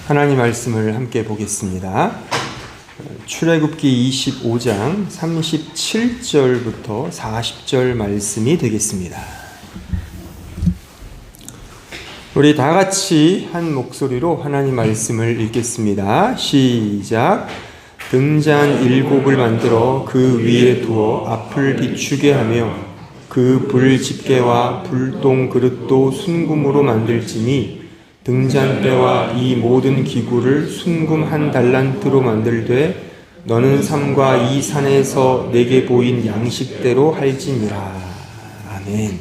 하나님 말씀을 함께 보겠습니다. 출애굽기 25장 37절부터 40절 말씀이 되겠습니다. 우리 다 같이 한 목소리로 하나님 말씀을 읽겠습니다. 시작. 등잔 7을 만들어 그 위에 두어 앞을 비추게 하며 그 불 집게와 불동 그릇도 순금으로 만들지니 등잔대와 이 모든 기구를 순금 한 달란트로 만들되 너는 삼과 이 산에서 내게 보인 양식대로 할지니라. 아멘.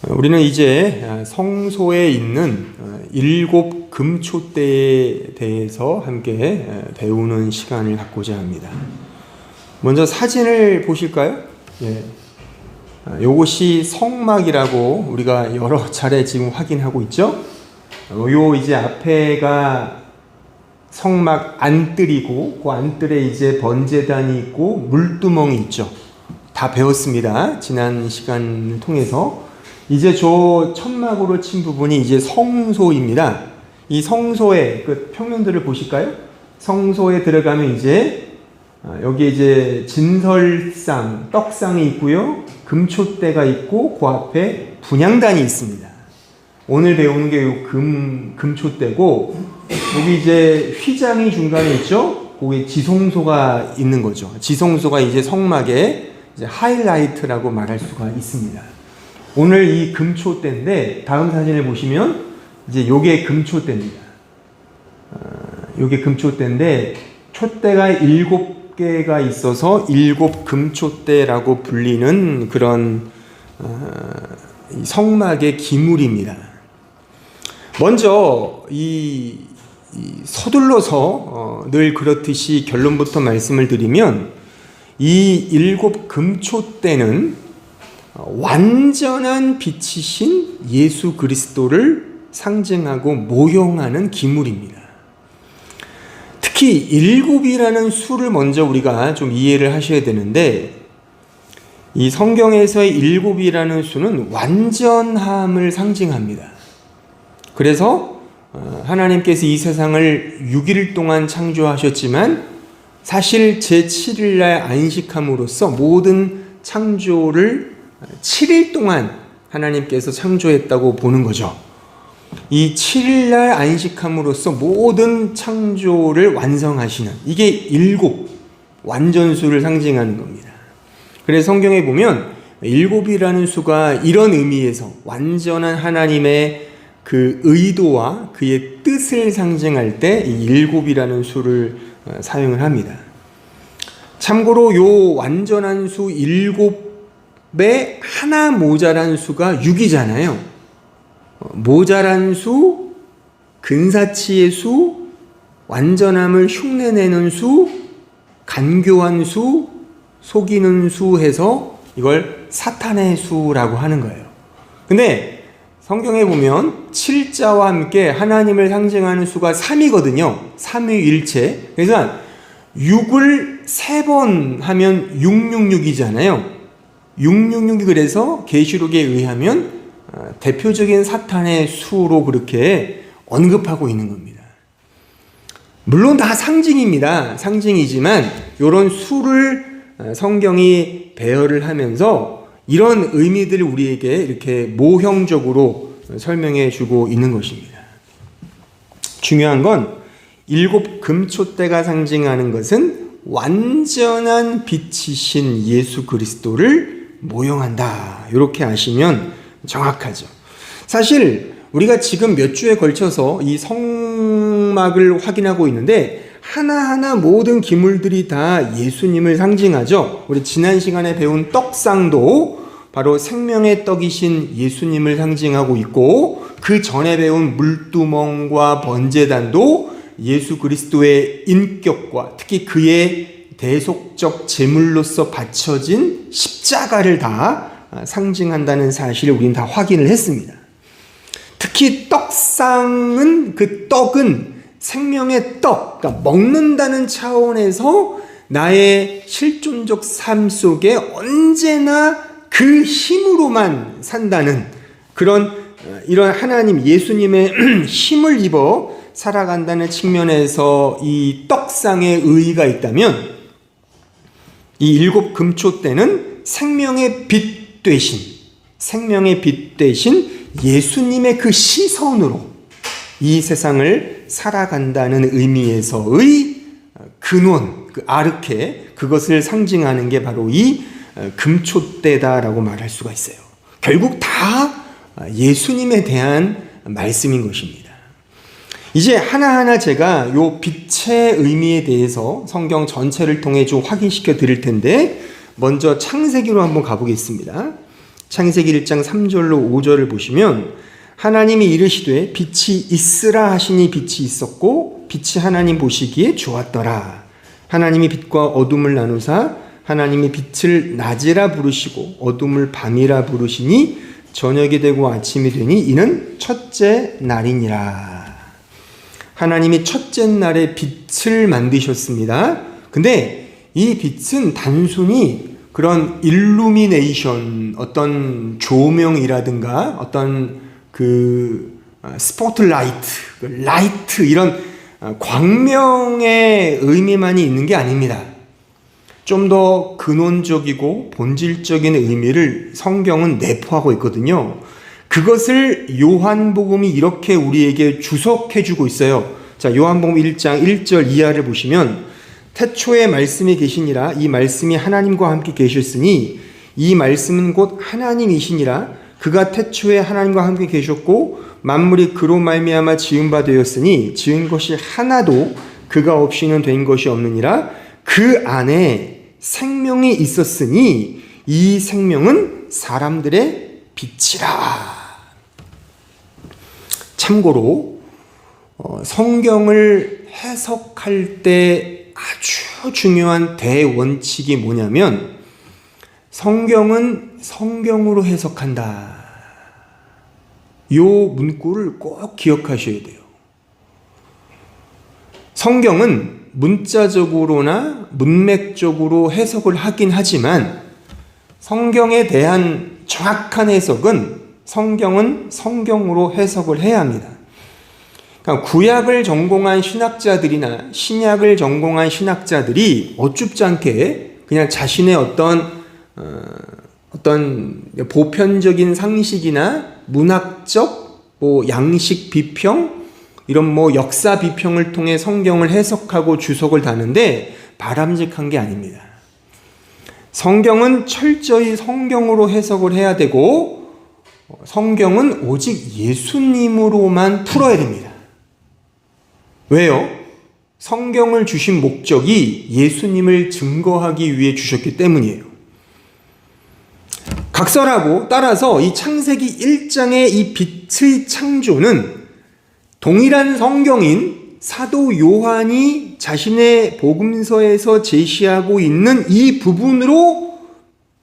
우리는 이제 성소에 있는 7 금초대에 대해서 함께 배우는 시간을 갖고자 합니다. 먼저 사진을 보실까요? 예. 요것이 성막이라고 우리가 여러 차례 지금 확인하고 있죠. 요 이제 앞에가 성막 안뜰이고 그 안뜰에 이제 번제단이 있고 물두멍이 있죠. 다 배웠습니다. 지난 시간을 통해서. 이제 저 천막으로 친 부분이 이제 성소입니다. 이 성소의 그 평면들을 보실까요? 성소에 들어가면 이제 여기 이제 진설상, 떡상이 있고요. 금초대가 있고 그 앞에 분향단이 있습니다. 오늘 배우는 게 요 금초대고 여기 이제 휘장이 중간에 있죠. 거기 지성소가 있는 거죠. 지성소가 이제 성막의 이제 하이라이트라고 말할 수가 있습니다. 오늘 이 금초대인데 다음 사진을 보시면 이제 요게 금초대입니다. 요게 금초대인데 촛대가 7개가 있어서 7 금초대라고 불리는 그런 성막의 기물입니다. 먼저 이 서둘러서 늘 그렇듯이 결론부터 말씀을 드리면 이 7 금초대는 완전한 빛이신 예수 그리스도를 상징하고 모형하는 기물입니다. 특히 7이라는 수를 먼저 우리가 좀 이해를 하셔야 되는데 이 성경에서의 7이라는 수는 완전함을 상징합니다. 그래서 하나님께서 이 세상을 6일 동안 창조하셨지만 사실 제7일날 안식함으로써 모든 창조를 7일 동안 하나님께서 창조했다고 보는 거죠. 이 7일날 안식함으로써 모든 창조를 완성하시는 이게 7 완전수를 상징하는 겁니다. 그래서 성경에 보면 7이라는 수가 이런 의미에서 완전한 하나님의 그 의도와 그의 뜻을 상징할 때 이 7이라는 수를 사용을 합니다. 참고로 요 완전한 수 7에 하나 모자란 수가 6이잖아요. 모자란 수, 근사치의 수, 완전함을 흉내내는 수, 간교한 수, 속이는 수 해서 이걸 사탄의 수라고 하는 거예요. 근데 성경에 보면 7자와 함께 하나님을 상징하는 수가 3이거든요. 삼위일체. 그래서 6을 3번 하면 666이잖아요. 666이 그래서 계시록에 의하면 대표적인 사탄의 수로 그렇게 언급하고 있는 겁니다. 물론 다 상징입니다. 상징이지만 이런 수를 성경이 배열을 하면서 이런 의미들을 우리에게 이렇게 모형적으로 설명해 주고 있는 것입니다. 중요한 건 7 금초대가 상징하는 것은 완전한 빛이신 예수 그리스도를 모형한다. 이렇게 아시면 정확하죠. 사실 우리가 지금 몇 주에 걸쳐서 이 성막을 확인하고 있는데 하나하나 모든 기물들이 다 예수님을 상징하죠. 우리 지난 시간에 배운 떡상도 바로 생명의 떡이신 예수님을 상징하고 있고 그 전에 배운 물두멍과 번제단도 예수 그리스도의 인격과 특히 그의 대속적 제물로서 바쳐진 십자가를 다 상징한다는 사실을 우리는 다 확인을 했습니다. 특히 떡상은 그 떡은 생명의 떡, 그러니까 먹는다는 차원에서 나의 실존적 삶 속에 언제나 그 힘으로만 산다는 그런 이런 하나님 예수님의 힘을 입어 살아간다는 측면에서 이 떡상의 의의가 있다면 이 일곱 금초 때는 생명의 빛 대신 예수님의 그 시선으로 이 세상을 살아간다는 의미에서의 근원, 그 아르케, 그것을 상징하는 게 바로 이 금초대다라고 말할 수가 있어요. 결국 다 예수님에 대한 말씀인 것입니다. 이제 하나하나 제가 요 빛의 의미에 대해서 성경 전체를 통해 좀 확인시켜 드릴 텐데, 먼저 창세기로 한번 가보겠습니다. 창세기 1장 3절로 5절을 보시면 하나님이 이르시되 빛이 있으라 하시니 빛이 있었고 빛이 하나님 보시기에 좋았더라. 하나님이 빛과 어둠을 나누사 하나님이 빛을 낮이라 부르시고 어둠을 밤이라 부르시니 저녁이 되고 아침이 되니 이는 첫째 날이니라. 하나님이 첫째 날에 빛을 만드셨습니다. 근데 이 빛은 단순히 그런 일루미네이션, 어떤 조명이라든가 어떤 그 스포트라이트, 라이트, 이런 광명의 의미만이 있는 게 아닙니다. 좀 더 근원적이고 본질적인 의미를 성경은 내포하고 있거든요. 그것을 요한복음이 이렇게 우리에게 주석해주고 있어요. 자, 요한복음 1장 1절 이하를 보시면 태초에 말씀이 계시니라. 이 말씀이 하나님과 함께 계셨으니 이 말씀은 곧 하나님이시니라. 그가 태초에 하나님과 함께 계셨고 만물이 그로 말미암아 지은 바 되었으니 지은 것이 하나도 그가 없이는 된 것이 없느니라. 그 안에 생명이 있었으니 이 생명은 사람들의 빛이라. 참고로 성경을 해석할 때 아주 중요한 대원칙이 뭐냐면 성경은 성경으로 해석한다. 요 문구를 꼭 기억하셔야 돼요. 성경은 문자적으로나 문맥적으로 해석을 하긴 하지만 성경에 대한 정확한 해석은 성경은 성경으로 해석을 해야 합니다. 그러니까 구약을 전공한 신학자들이나 신약을 전공한 신학자들이 어줍지 않게 그냥 자신의 어떤 보편적인 상식이나 문학적 양식 비평, 이런 역사 비평을 통해 성경을 해석하고 주석을 다는데 바람직한 게 아닙니다. 성경은 철저히 성경으로 해석을 해야 되고 성경은 오직 예수님으로만 풀어야 됩니다. 왜요? 성경을 주신 목적이 예수님을 증거하기 위해 주셨기 때문이에요. 각설하고 따라서 이 창세기 1장의 이 빛의 창조는 동일한 성경인 사도 요한이 자신의 복음서에서 제시하고 있는 이 부분으로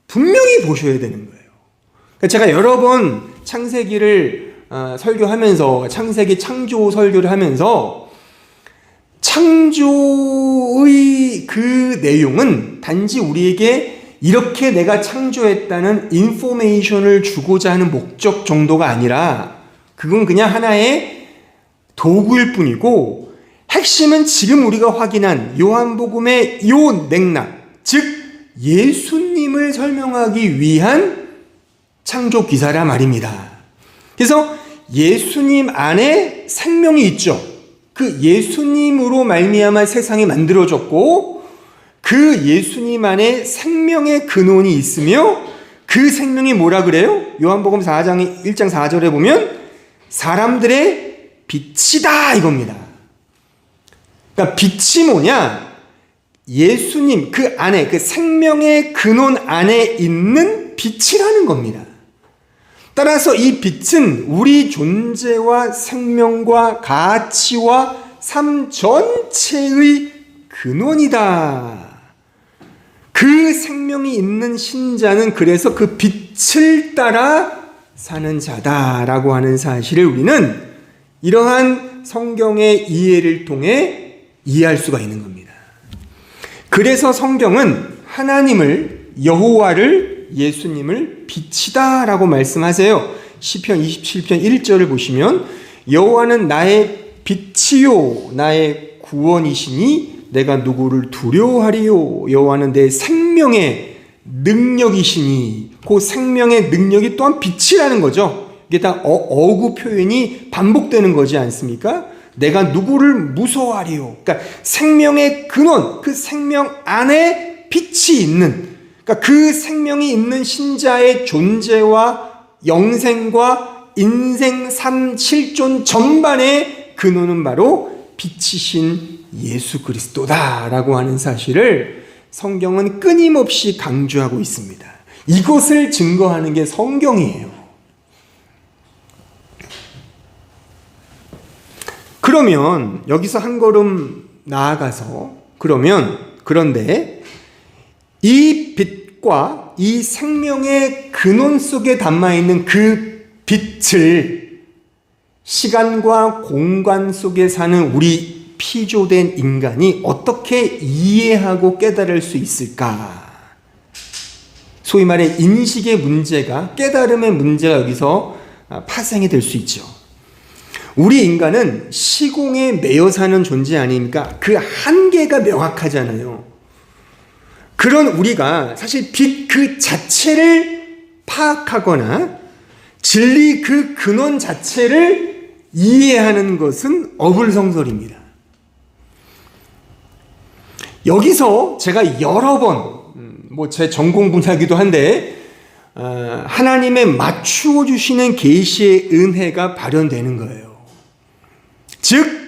분명히 보셔야 되는 거예요. 제가 여러 번 창세기를 설교하면서 창세기 창조 설교를 하면서 창조의 그 내용은 단지 우리에게 이렇게 내가 창조했다는 인포메이션을 주고자 하는 목적 정도가 아니라 그건 그냥 하나의 도구일 뿐이고 핵심은 지금 우리가 확인한 요한복음의 요 맥락, 즉 예수님을 설명하기 위한 창조 기사라 말입니다. 그래서 예수님 안에 생명이 있죠. 그 예수님으로 말미암아 세상이 만들어졌고 그 예수님 안에 생명의 근원이 있으며 그 생명이 뭐라 그래요? 요한복음 4장 1장 4절에 보면 사람들의 빛이다 이겁니다. 그러니까 빛이 뭐냐? 예수님 그 안에 그 생명의 근원 안에 있는 빛이라는 겁니다. 따라서 이 빛은 우리 존재와 생명과 가치와 삶 전체의 근원이다. 그 생명이 있는 신자는 그래서 그 빛을 따라 사는 자다라고 하는 사실을 우리는 이러한 성경의 이해를 통해 이해할 수가 있는 겁니다. 그래서 성경은 하나님을, 여호와를, 예수님을 빛이다 라고 말씀하세요. 시편 27편 1절을 보시면 여호와는 나의 빛이요 나의 구원이시니 내가 누구를 두려워하리요. 여호와는 내 생명의 능력이시니, 그 생명의 능력이 또한 빛이라는 거죠. 이게 다 어구 표현이 반복되는 거지 않습니까? 내가 누구를 무서워하리요. 그러니까 생명의 근원, 그 생명 안에 빛이 있는, 그러니까 그 생명이 있는 신자의 존재와 영생과 인생, 삶, 실존 전반의 근원은 바로 빛이신 예수 그리스도다라고 하는 사실을 성경은 끊임없이 강조하고 있습니다. 이것을 증거하는 게 성경이에요. 그러면 여기서 한 걸음 나아가서 그런데 이 빛과 이 생명의 근원 속에 담아있는 그 빛을 시간과 공간 속에 사는 우리 피조된 인간이 어떻게 이해하고 깨달을 수 있을까? 소위 말해 인식의 문제가, 깨달음의 문제가 여기서 파생이 될 수 있죠. 우리 인간은 시공에 매여 사는 존재 아닙니까? 그 한계가 명확하잖아요. 그런 우리가 사실 빛 그 자체를 파악하거나 진리 그 근원 자체를 이해하는 것은 어불성설입니다. 여기서 제가 여러 번, 제 전공 분야이기도 한데, 하나님의 맞추어 주시는 계시의 은혜가 발현되는 거예요. 즉,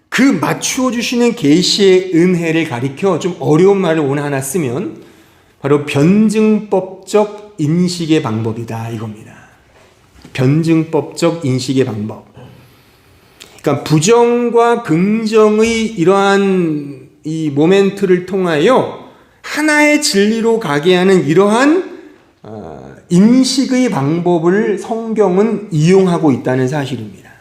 그 맞추어 주시는 계시의 은혜를 가리켜 좀 어려운 말을 오늘 하나 쓰면 바로 변증법적 인식의 방법이다 이겁니다. 변증법적 인식의 방법. 그러니까 부정과 긍정의 이러한 이 모멘트를 통하여 하나의 진리로 가게 하는 이러한 인식의 방법을 성경은 이용하고 있다는 사실입니다.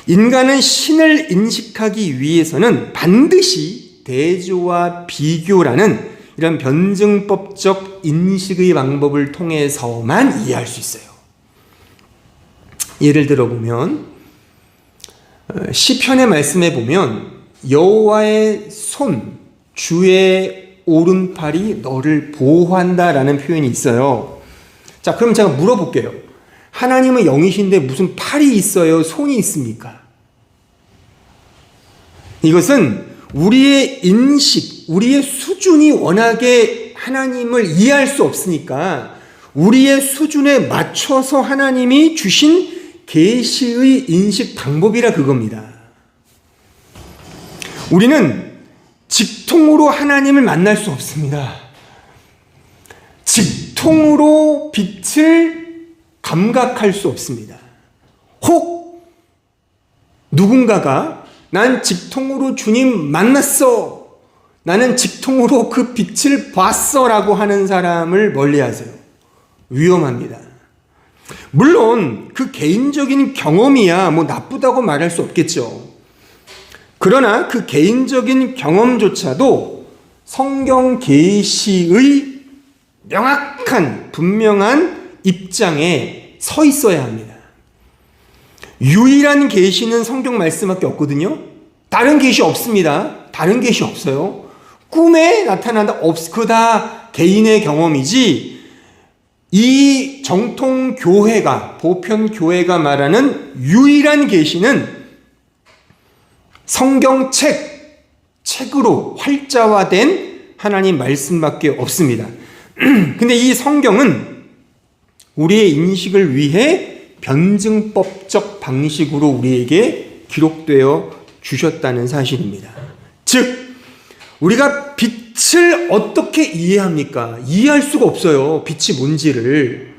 인간은 신을 인식하기 위해서는 반드시 대조와 비교라는 이런 변증법적 인식의 방법을 통해서만 이해할 수 있어요. 예를 들어보면 시편의 말씀에 보면 여호와의 손, 주의 오른팔이 너를 보호한다라는 표현이 있어요. 자, 그럼 제가 물어볼게요. 하나님은 영이신데 무슨 팔이 있어요? 손이 있습니까? 이것은 우리의 인식, 우리의 수준이 워낙에 하나님을 이해할 수 없으니까 우리의 수준에 맞춰서 하나님이 주신 계시의 인식 방법이라 그겁니다. 우리는 직통으로 하나님을 만날 수 없습니다. 직통으로 빛을 감각할 수 없습니다. 혹 누군가가 난 직통으로 주님 만났어, 나는 직통으로 그 빛을 봤어 라고 하는 사람을 멀리하세요. 위험합니다. 물론 그 개인적인 경험이야 나쁘다고 말할 수 없겠죠. 그러나 그 개인적인 경험조차도 성경 계시의 명확한 분명한 입장에 서 있어야 합니다. 유일한 계시는 성경 말씀밖에 없거든요. 다른 계시 없습니다. 다른 계시 없어요. 꿈에 나타난다 그거 다 개인의 경험이지, 이 정통 교회가, 보편 교회가 말하는 유일한 계시는 성경 책으로 활자화된 하나님 말씀밖에 없습니다. 근데 이 성경은 우리의 인식을 위해 변증법적 방식으로 우리에게 기록되어 주셨다는 사실입니다. 즉, 우리가 빛을 어떻게 이해합니까? 이해할 수가 없어요. 빛이 뭔지를.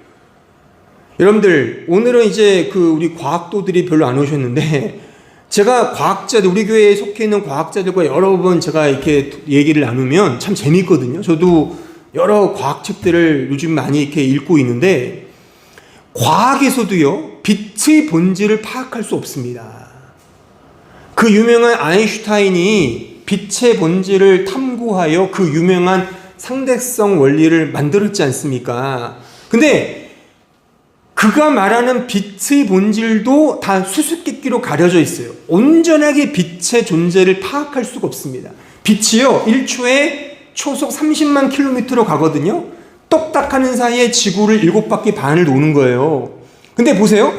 여러분들, 오늘은 이제 우리 과학도들이 별로 안 오셨는데, 제가 과학자들, 우리 교회에 속해 있는 과학자들과 여러 번 제가 이렇게 얘기를 나누면 참 재밌거든요. 저도 여러 과학책들을 요즘 많이 이렇게 읽고 있는데, 과학에서도요, 빛의 본질을 파악할 수 없습니다. 그 유명한 아인슈타인이 빛의 본질을 탐구하여 그 유명한 상대성 원리를 만들었지 않습니까? 근데 그가 말하는 빛의 본질도 다 수수께끼로 가려져 있어요. 온전하게 빛의 존재를 파악할 수가 없습니다. 빛이요, 1초에 초속 30만 킬로미터로 가거든요. 똑딱하는 사이에 지구를 7바퀴 반을 도는 거예요. 근데 보세요.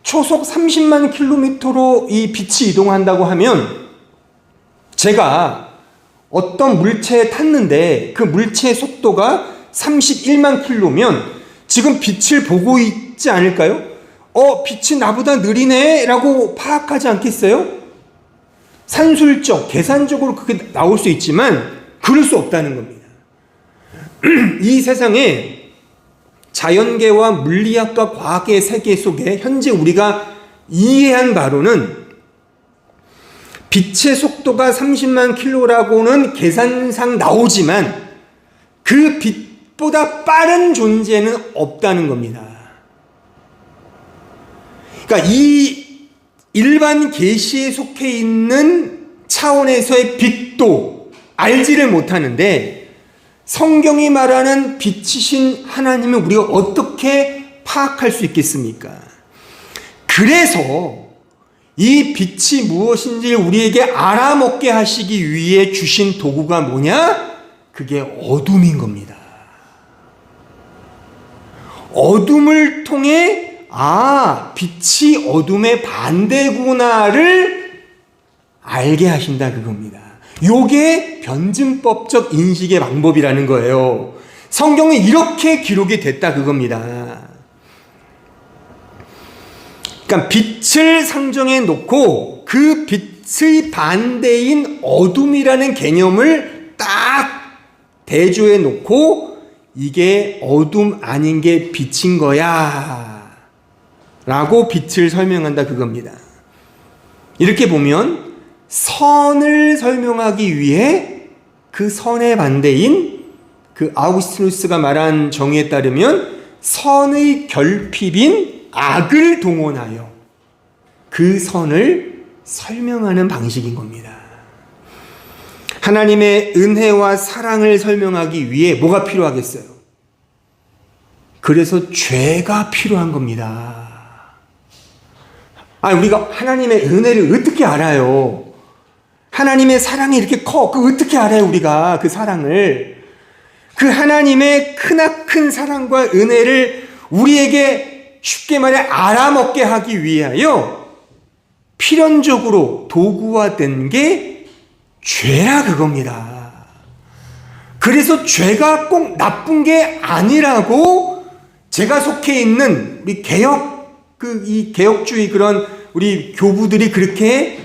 초속 30만 킬로미터로 이 빛이 이동한다고 하면 제가 어떤 물체에 탔는데 그 물체의 속도가 31만 킬로면 지금 빛을 보고 있지 않을까요? 빛이 나보다 느리네 라고 파악하지 않겠어요? 산술적, 계산적으로 그게 나올 수 있지만 그럴 수 없다는 겁니다. 이 세상에 자연계와 물리학과 과학의 세계 속에 현재 우리가 이해한 바로는 빛의 속도가 30만 킬로라고는 계산상 나오지만 그 빛보다 빠른 존재는 없다는 겁니다. 그러니까 이 일반 계시에 속해 있는 차원에서의 빛도 알지를 못하는데 성경이 말하는 빛이신 하나님을 우리가 어떻게 파악할 수 있겠습니까? 그래서 이 빛이 무엇인지 우리에게 알아먹게 하시기 위해 주신 도구가 뭐냐? 그게 어둠인 겁니다. 어둠을 통해 빛이 어둠의 반대구나를 알게 하신다 그겁니다. 요게 변증법적 인식의 방법이라는 거예요. 성경은 이렇게 기록이 됐다 그겁니다. 그러니까 빛을 상정해 놓고 그 빛의 반대인 어둠이라는 개념을 딱 대조해 놓고 이게 어둠 아닌 게 빛인 거야 라고 빛을 설명한다 그겁니다. 이렇게 보면 선을 설명하기 위해 그 선의 반대인 그 아우구스티누스가 말한 정의에 따르면 선의 결핍인 악을 동원하여 그 선을 설명하는 방식인 겁니다. 하나님의 은혜와 사랑을 설명하기 위해 뭐가 필요하겠어요? 그래서 죄가 필요한 겁니다. 우리가 하나님의 은혜를 어떻게 알아요? 하나님의 사랑이 이렇게 커. 그거 어떻게 알아요, 우리가 그 사랑을? 그 하나님의 크나큰 사랑과 은혜를 우리에게 쉽게 말해 알아먹게 하기 위하여 필연적으로 도구화된 게 죄라 그겁니다. 그래서 죄가 꼭 나쁜 게 아니라고 제가 속해 있는 우리 이 개혁주의 그런 우리 교부들이 그렇게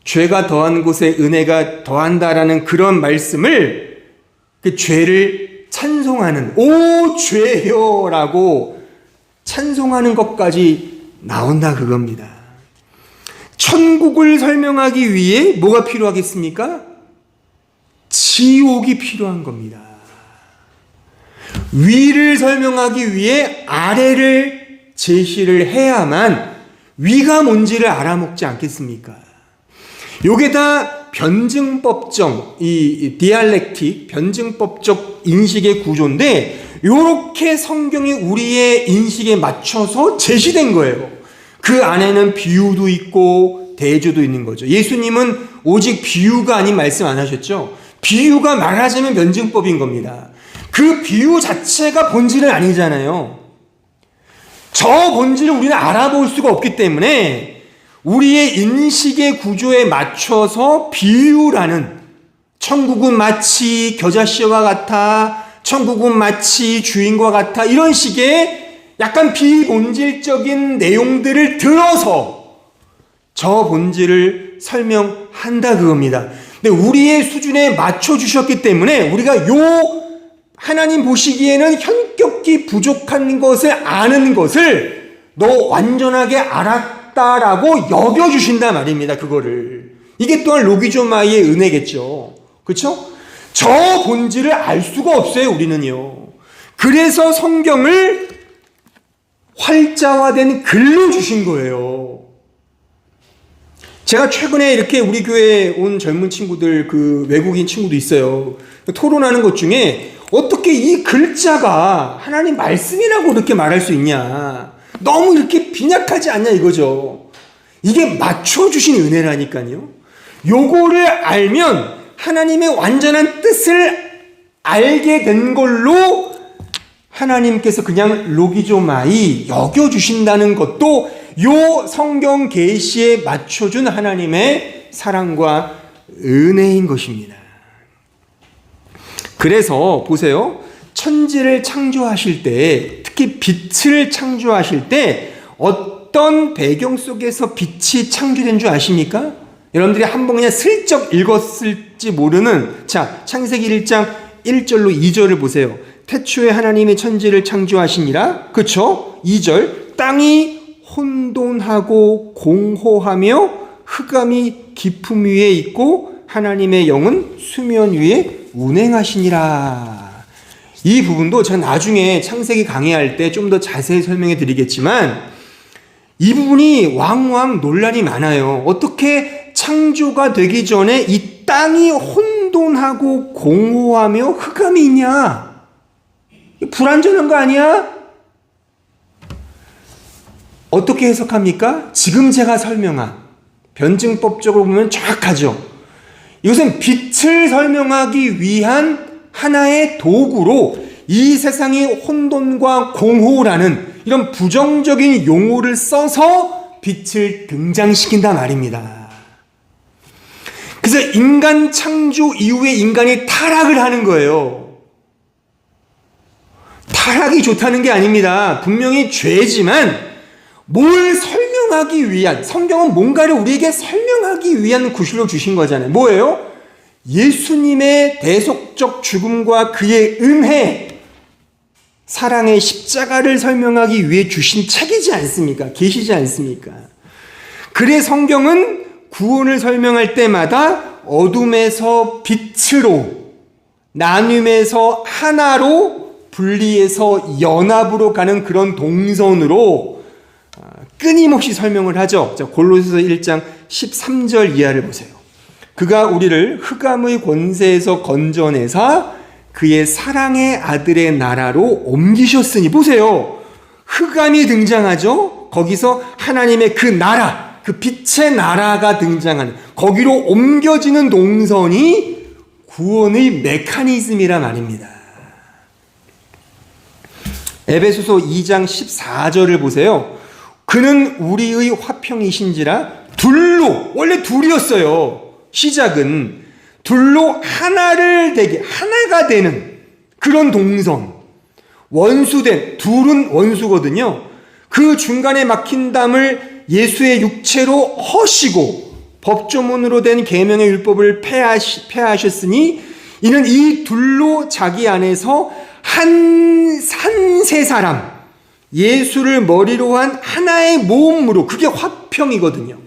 죄가 더한 곳에 은혜가 더한다라는 그런 말씀을 그 죄를 찬송하는 오 죄여라고 찬송하는 것까지 나온다 그겁니다. 천국을 설명하기 위해 뭐가 필요하겠습니까? 지옥이 필요한 겁니다. 위를 설명하기 위해 아래를 제시를 해야만 위가 뭔지를 알아먹지 않겠습니까? 요게 다 변증법적, 이 디알렉틱, 변증법적 인식의 구조인데 요렇게 성경이 우리의 인식에 맞춰서 제시된 거예요. 그 안에는 비유도 있고 대조도 있는 거죠. 예수님은 오직 비유가 아닌 말씀 안 하셨죠? 비유가 말하자면 변증법인 겁니다. 그 비유 자체가 본질은 아니잖아요. 저 본질을 우리는 알아볼 수가 없기 때문에 우리의 인식의 구조에 맞춰서 비유라는 천국은 마치 겨자씨와 같아, 천국은 마치 주인과 같아 이런 식의 약간 비본질적인 내용들을 들어서 저 본질을 설명한다 그겁니다. 근데 우리의 수준에 맞춰주셨기 때문에 우리가 요 하나님 보시기에는 현격히 부족한 것을 아는 것을 너 완전하게 알았다라고 여겨주신단 말입니다. 그거를. 이게 또한 로기조마이의 은혜겠죠. 그렇죠? 저 본질을 알 수가 없어요. 우리는요. 그래서 성경을 활자화된 글로 주신 거예요. 제가 최근에 이렇게 우리 교회에 온 젊은 친구들, 그 외국인 친구도 있어요. 토론하는 것 중에 어떻게 이 글자가 하나님 말씀이라고 이렇게 말할 수 있냐? 너무 이렇게 빈약하지 않냐 이거죠. 이게 맞춰주신 은혜라니까요. 요거를 알면 하나님의 완전한 뜻을 알게 된 걸로 하나님께서 그냥 로기조마이 여겨주신다는 것도 요 성경 계시에 맞춰준 하나님의 사랑과 은혜인 것입니다. 그래서 보세요. 천지를 창조하실 때, 특히 빛을 창조하실 때 어떤 배경 속에서 빛이 창조된 줄 아십니까? 여러분들이 한번 그냥 슬쩍 읽었을지 모르는, 자, 창세기 1장 1절로 2절을 보세요. 태초에 하나님이 천지를 창조하시니라. 그렇죠? 2절. 땅이 혼돈하고 공허하며 흑암이 깊음 위에 있고 하나님의 영은 수면 위에 운행하시니라. 이 부분도 제가 나중에 창세기 강의할 때 좀 더 자세히 설명해 드리겠지만 이 부분이 왕왕 논란이 많아요. 어떻게 창조가 되기 전에 이 땅이 혼돈하고 공허하며 흑암이 있냐? 불완전한 거 아니야? 어떻게 해석합니까? 지금 제가 설명한 변증법적으로 보면 정확하죠. 이것은 빛을 설명하기 위한 하나의 도구로 이 세상이 혼돈과 공허라는 이런 부정적인 용어를 써서 빛을 등장시킨단 말입니다. 그래서 인간 창조 이후에 인간이 타락을 하는 거예요. 타락이 좋다는 게 아닙니다. 분명히 죄지만 뭘 설명하기 위한, 성경은 뭔가를 우리에게 설명하기 위한 구실로 주신 거잖아요. 뭐예요? 예수님의 대속적 죽음과 그의 은혜, 사랑의 십자가를 설명하기 위해 주신 책이지 않습니까? 계시지 않습니까? 그래 성경은 구원을 설명할 때마다 어둠에서 빛으로, 나눔에서 하나로, 분리해서 연합으로 가는 그런 동선으로 끊임없이 설명을 하죠. 자, 골로새서 1장 13절 이하를 보세요. 그가 우리를 흑암의 권세에서 건져내사 그의 사랑의 아들의 나라로 옮기셨으니, 보세요. 흑암이 등장하죠. 거기서 하나님의 그 나라, 그 빛의 나라가 등장하는, 거기로 옮겨지는 동선이 구원의 메커니즘이라 말입니다. 에베소서 2장 14절을 보세요. 그는 우리의 화평이신지라 둘로, 원래 둘이었어요. 시작은 둘로 하나를 되게, 하나가 되는 그런 동선. 원수된, 둘은 원수거든요. 그 중간에 막힌 담을 예수의 육체로 허시고 법조문으로 된 계명의 율법을 폐하셨으니 이는 이 둘로 자기 안에서 한 세 사람, 예수를 머리로 한 하나의 몸으로, 그게 화평이거든요.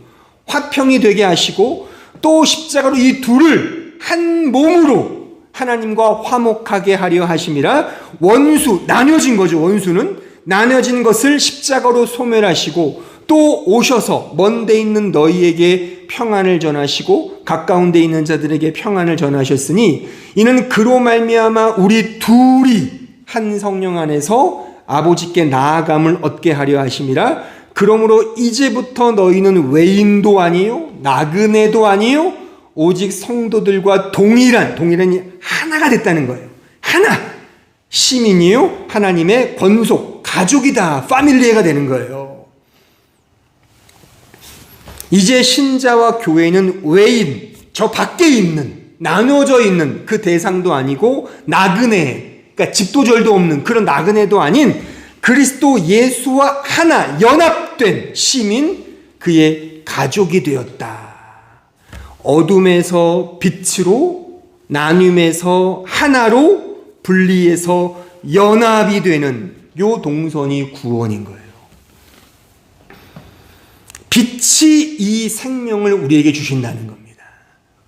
화평이 되게 하시고 또 십자가로 이 둘을 한 몸으로 하나님과 화목하게 하려 하심이라. 원수, 나뉘어진 거죠. 원수는 나뉘어진 것을 십자가로 소멸하시고 또 오셔서 먼 데 있는 너희에게 평안을 전하시고 가까운 데 있는 자들에게 평안을 전하셨으니 이는 그로 말미암아 우리 둘이 한 성령 안에서 아버지께 나아감을 얻게 하려 하심이라. 그러므로 이제부터 너희는 외인도 아니요 나그네도 아니요 오직 성도들과 동일한이 하나가 됐다는 거예요. 하나, 시민이요 하나님의 권속, 가족이다, 파밀리가 되는 거예요. 이제 신자와 교회는 외인, 저 밖에 있는, 나눠져 있는 그 대상도 아니고 나그네, 그러니까 집도절도 없는 그런 나그네도 아닌 그리스도 예수와 하나 연합된 시민, 그의 가족이 되었다. 어둠에서 빛으로, 나눔에서 하나로, 분리해서 연합이 되는 요 동선이 구원인 거예요. 빛이 이 생명을 우리에게 주신다는 겁니다.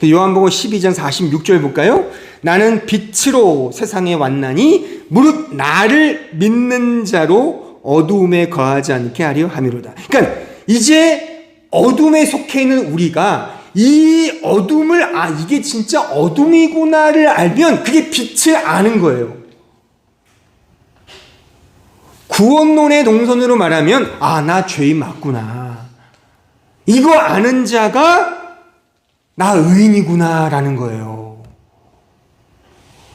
요한복음 12장 46절 볼까요? 나는 빛으로 세상에 왔나니 무릇 나를 믿는 자로 어두움에 거하지 않게 하려 함이로다. 그러니까 이제 어둠에 속해 있는 우리가 이 어둠을, 이게 진짜 어둠이구나를 알면 그게 빛을 아는 거예요. 구원론의 동선으로 말하면 나 죄인 맞구나. 이거 아는 자가 나 의인이구나 라는 거예요.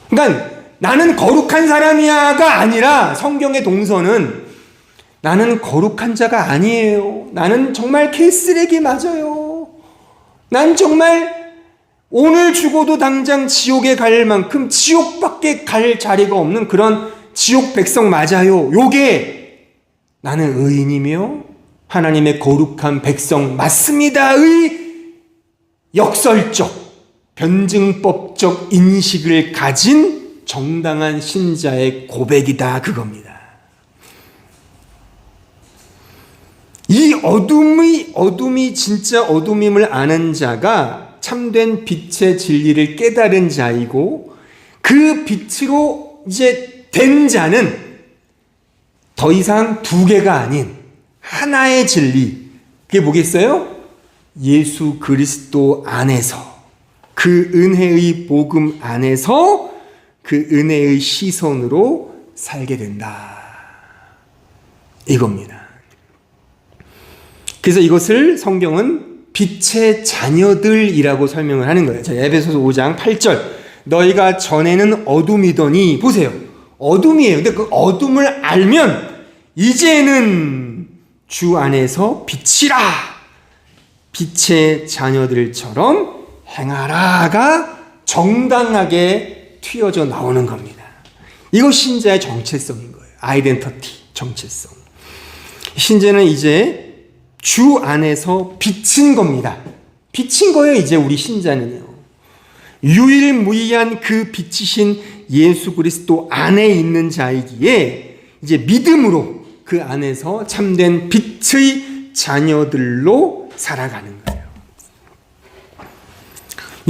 그러니까 나는 거룩한 사람이야가 아니라 성경의 동선은 나는 거룩한 자가 아니에요. 나는 정말 개쓰레기 맞아요. 난 정말 오늘 죽어도 당장 지옥에 갈 만큼 지옥밖에 갈 자리가 없는 그런 지옥 백성 맞아요. 요게 나는 의인이며 하나님의 거룩한 백성 맞습니다의 역설적, 변증법적 인식을 가진 정당한 신자의 고백이다 그겁니다. 이 어둠이 진짜 어둠임을 아는 자가 참된 빛의 진리를 깨달은 자이고 그 빛으로 이제 된 자는 더 이상 두 개가 아닌 하나의 진리. 그게 뭐겠어요? 예수 그리스도 안에서 그 은혜의 복음 안에서 그 은혜의 시선으로 살게 된다. 이겁니다. 그래서 이것을 성경은 빛의 자녀들이라고 설명을 하는 거예요. 자, 에베소서 5장 8절. 너희가 전에는 어둠이더니 보세요. 어둠이에요. 근데 그 어둠을 알면 이제는 주 안에서 빛이라. 빛의 자녀들처럼 행하라가 정당하게 튀어져 나오는 겁니다. 이거 신자의 정체성인 거예요. 아이덴티티, 정체성. 신자는 이제 주 안에서 비친 겁니다. 비친 거예요, 이제 우리 신자는요. 유일무이한 그 빛이신 예수 그리스도 안에 있는 자이기에 이제 믿음으로 그 안에서 참된 빛의 자녀들로 살아가는 거예요.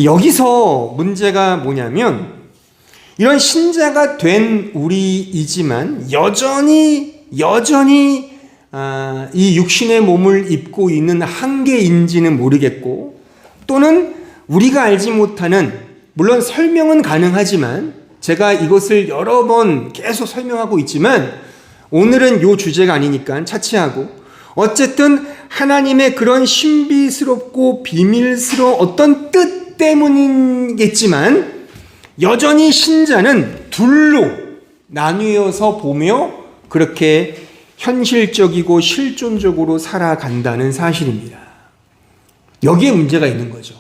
여기서 문제가 뭐냐면 이런 신자가 된 우리이지만 여전히 이 육신의 몸을 입고 있는 한계인지는 모르겠고 또는 우리가 알지 못하는 물론 설명은 가능하지만 제가 이것을 여러 번 계속 설명하고 있지만 오늘은 이 주제가 아니니까 차치하고 어쨌든 하나님의 그런 신비스럽고 비밀스러운 어떤 뜻 때문이겠지만 여전히 신자는 둘로 나뉘어서 보며 그렇게 현실적이고 실존적으로 살아간다는 사실입니다. 여기에 문제가 있는 거죠.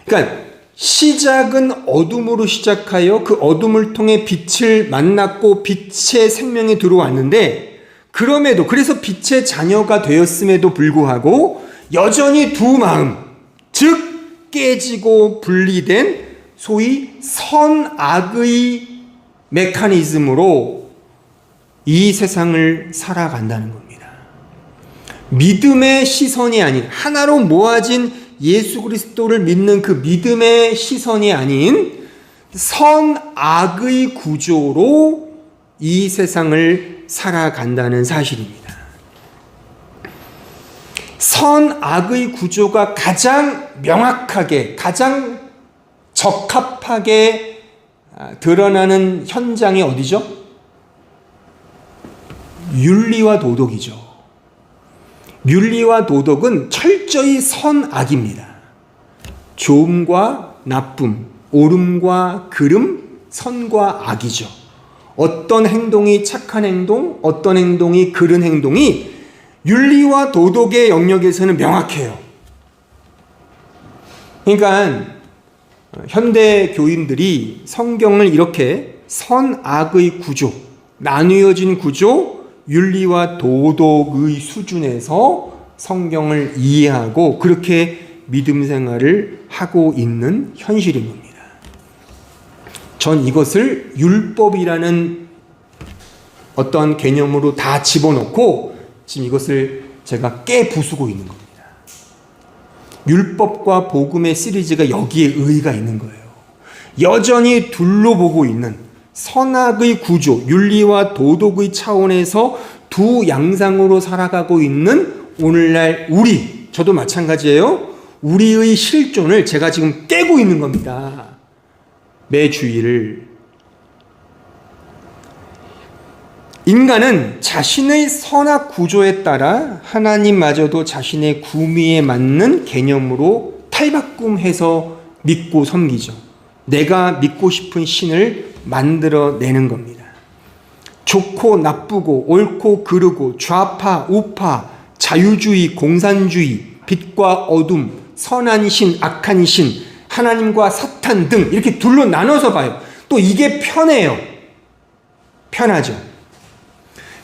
그러니까 시작은 어둠으로 시작하여 그 어둠을 통해 빛을 만났고 빛의 생명이 들어왔는데 그래서 빛의 자녀가 되었음에도 불구하고 여전히 두 마음, 즉 깨지고 분리된 소위 선악의 메커니즘으로 이 세상을 살아간다는 겁니다. 믿음의 시선이 아닌 하나로 모아진 예수 그리스도를 믿는 그 믿음의 시선이 아닌 선악의 구조로 이 세상을 살아간다는 사실입니다. 선악의 구조가 가장 명확하게, 가장 적합하게 드러나는 현장이 어디죠? 윤리와 도덕이죠. 윤리와 도덕은 철저히 선악입니다. 좋음과 나쁨, 옳음과 그름, 선과 악이죠. 어떤 행동이 착한 행동, 어떤 행동이 그른 행동이 윤리와 도덕의 영역에서는 명확해요. 그러니까 현대 교인들이 성경을 이렇게 선악의 구조, 나뉘어진 구조, 윤리와 도덕의 수준에서 성경을 이해하고 그렇게 믿음 생활을 하고 있는 현실인 겁니다. 전 이것을 율법이라는 어떤 개념으로 다 집어넣고 지금 이것을 제가 깨부수고 있는 겁니다. 율법과 복음의 시리즈가 여기에 의의가 있는 거예요. 여전히 둘로 보고 있는 선악의 구조, 윤리와 도덕의 차원에서 두 양상으로 살아가고 있는 오늘날 우리, 저도 마찬가지예요. 우리의 실존을 제가 지금 깨고 있는 겁니다. 매 주일을. 인간은 자신의 선악 구조에 따라 하나님마저도 자신의 구미에 맞는 개념으로 탈바꿈해서 믿고 섬기죠. 내가 믿고 싶은 신을 만들어내는 겁니다. 좋고 나쁘고 옳고 그르고 좌파 우파 자유주의 공산주의 빛과 어둠 선한 신 악한 신 하나님과 사탄 등 이렇게 둘로 나눠서 봐요. 또 이게 편해요. 편하죠.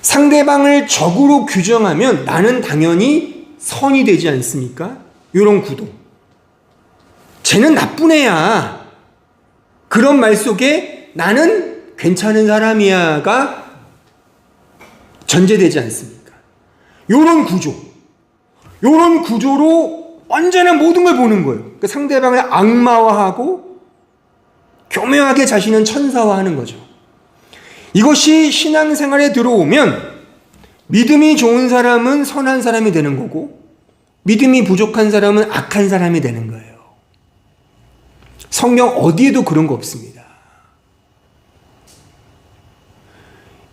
상대방을 적으로 규정하면 나는 당연히 선이 되지 않습니까? 이런 구도. 쟤는 나쁜 애야. 그런 말 속에 나는 괜찮은 사람이야가 전제되지 않습니까? 이런 구조. 이런 구조로 언제나 모든 걸 보는 거예요. 그러니까 상대방을 악마화하고 교묘하게 자신은 천사화하는 거죠. 이것이 신앙생활에 들어오면 믿음이 좋은 사람은 선한 사람이 되는 거고 믿음이 부족한 사람은 악한 사람이 되는 거예요. 성경 어디에도 그런 거 없습니다.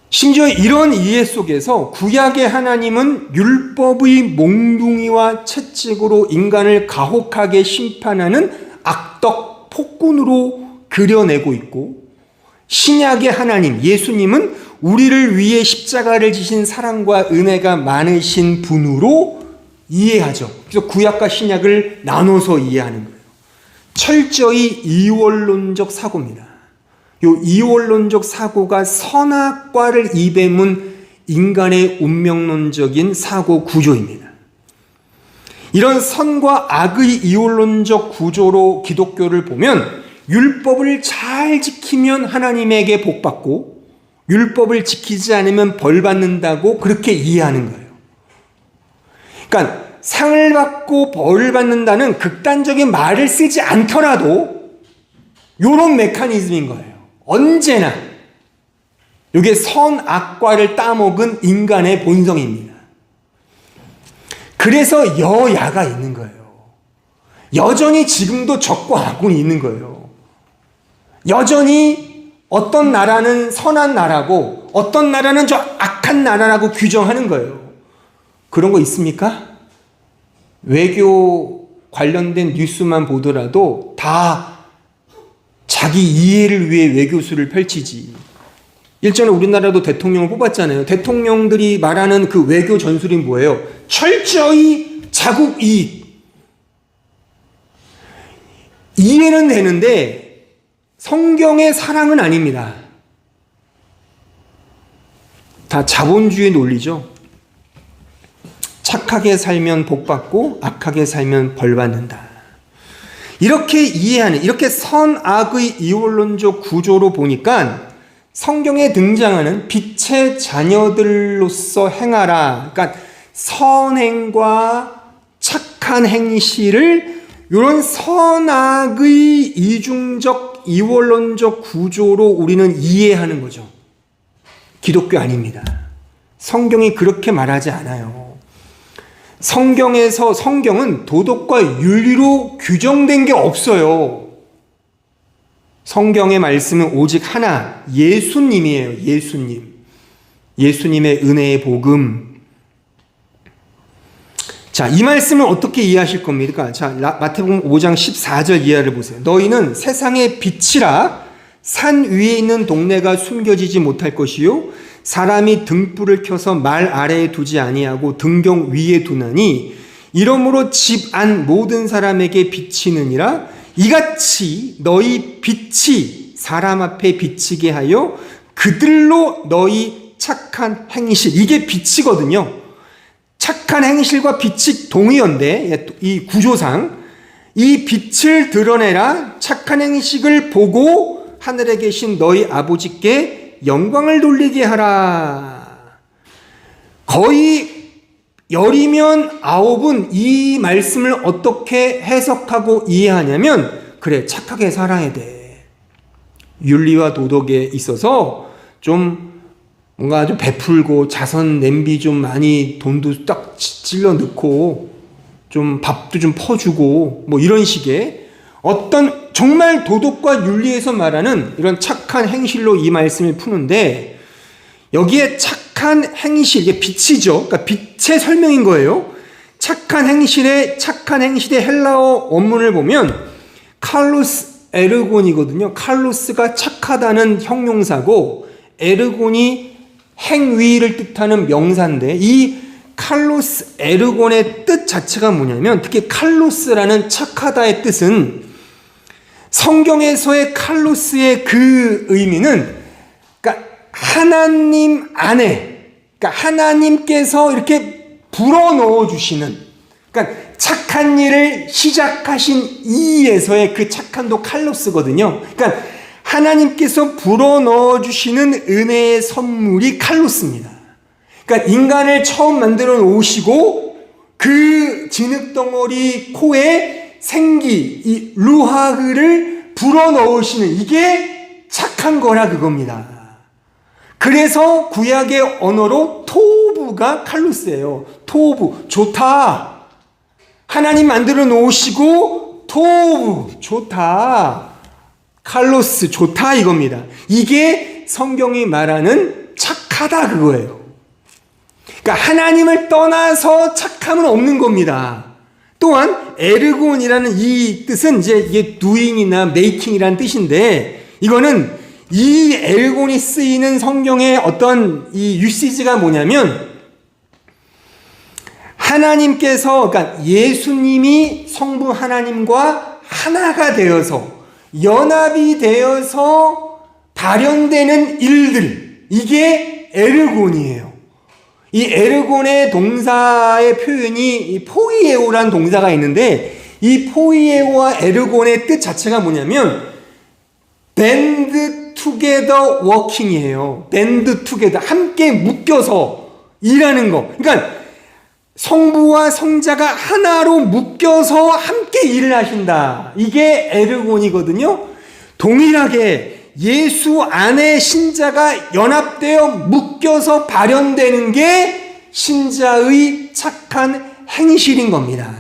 심지어 이런 이해 속에서 구약의 하나님은 율법의 몽둥이와 채찍으로 인간을 가혹하게 심판하는 악덕 폭군으로 그려내고 있고 신약의 하나님 예수님은 우리를 위해 십자가를 지신 사랑과 은혜가 많으신 분으로 이해하죠. 그래서 구약과 신약을 나눠서 이해하는 거예요. 철저히 이원론적 사고입니다. 이 이원론적 사고가 선악과를 입에 문 인간의 운명론적인 사고 구조입니다. 이런 선과 악의 이원론적 구조로 기독교를 보면 율법을 잘 지키면 하나님에게 복받고 율법을 지키지 않으면 벌받는다고 그렇게 이해하는 거예요. 그러니까 상을 받고 벌을 받는다는 극단적인 말을 쓰지 않더라도 이런 메커니즘인 거예요. 언제나 이게 선악과를 따먹은 인간의 본성입니다. 그래서 여야가 있는 거예요. 여전히 지금도 적과 악군이 있는 거예요. 여전히 어떤 나라는 선한 나라고 어떤 나라는 저 악한 나라라고 규정하는 거예요. 그런 거 있습니까? 외교 관련된 뉴스만 보더라도 다 자기 이해를 위해 외교수를 펼치지. 일전에 우리나라도 대통령을 뽑았잖아요. 대통령들이 말하는 그 외교 전술이 뭐예요? 철저히 자국 이익. 이해는 되는데 성경의 사랑은 아닙니다. 다 자본주의 논리죠. 착하게 살면 복받고 악하게 살면 벌받는다. 이렇게 이해하는 이렇게 선악의 이원론적 구조로 보니까 성경에 등장하는 빛의 자녀들로서 행하라. 그러니까 선행과 착한 행실을 이런 선악의 이중적 이원론적 구조로 우리는 이해하는 거죠. 기독교 아닙니다. 성경이 그렇게 말하지 않아요. 성경은 도덕과 윤리로 규정된 게 없어요. 성경의 말씀은 오직 하나, 예수님이에요. 예수님. 예수님의 은혜의 복음. 자, 이 말씀을 어떻게 이해하실 겁니까? 자, 마태복음 5장 14절 이하를 보세요. 너희는 세상의 빛이라 산 위에 있는 동네가 숨겨지지 못할 것이요 사람이 등불을 켜서 말 아래에 두지 아니하고 등경 위에 두나니 이러므로 집 안 모든 사람에게 비치느니라. 이같이 너희 빛이 사람 앞에 비치게 하여 그들로 너희 착한 행실, 이게 빛이거든요. 착한 행실과 빛이 동의어인데 이 구조상 이 빛을 드러내라. 착한 행실을 보고 하늘에 계신 너희 아버지께 영광을 돌리게 하라. 거의 10이면 9은 이 말씀을 어떻게 해석하고 이해하냐면 그래, 착하게 살아야 돼. 윤리와 도덕에 있어서 좀 뭔가 좀 베풀고 자선 냄비 좀 많이 돈도 딱 찔러 넣고 좀 밥도 좀 퍼주고 뭐 이런 식의 어떤 정말 도덕과 윤리에서 말하는 이런 착한 행실로 이 말씀을 푸는데 여기에 착한 행실, 이게 빛이죠. 그러니까 빛의 설명인 거예요. 착한 행실의 헬라어 원문을 보면 칼로스 에르곤이거든요. 칼로스가 착하다는 형용사고 에르곤이 행위를 뜻하는 명사인데, 이 칼로스 에르곤의 뜻 자체가 뭐냐면, 특히 칼로스라는 착하다의 뜻은 성경에서의 칼로스의 그 의미는, 그러니까 하나님 안에, 그러니까 하나님께서 이렇게 불어넣어 주시는, 그러니까 착한 일을 시작하신 이에서의 그 착한도 칼로스거든요. 그러니까 하나님께서 불어넣어 주시는 은혜의 선물이 칼로스입니다. 그러니까 인간을 처음 만들어 놓으시고 그 진흙덩어리 코에 생기, 이 루하흐를 불어넣으시는, 이게 착한 거라 그겁니다. 그래서 구약의 언어로 토부가 칼로스예요. 토부, 좋다. 하나님 만들어 놓으시고 토부, 좋다. 칼로스, 좋다, 이겁니다. 이게 성경이 말하는 착하다 그거예요. 그러니까 하나님을 떠나서 착함은 없는 겁니다. 또한 에르곤이라는 이 뜻은 이제 이게 doing이나 making이라는 뜻인데, 이거는 이 에르곤이 쓰이는 성경의 어떤 이 유시지가 뭐냐면, 하나님께서, 그러니까 예수님이 성부 하나님과 하나가 되어서 연합이 되어서 발현되는 일들, 이게 에르곤이에요. 이 에르곤의 동사의 표현이 이 포이에오라는 동사가 있는데, 이 포이에오와 에르곤의 뜻 자체가 뭐냐면 band together working이에요. band together, 함께 묶여서 일하는 거. 그러니까 성부와 성자가 하나로 묶여서 함께 일을 하신다. 이게 에르곤이거든요. 동일하게 예수 안에 신자가 연합되어 묶여서 발현되는 게 신자의 착한 행실인 겁니다.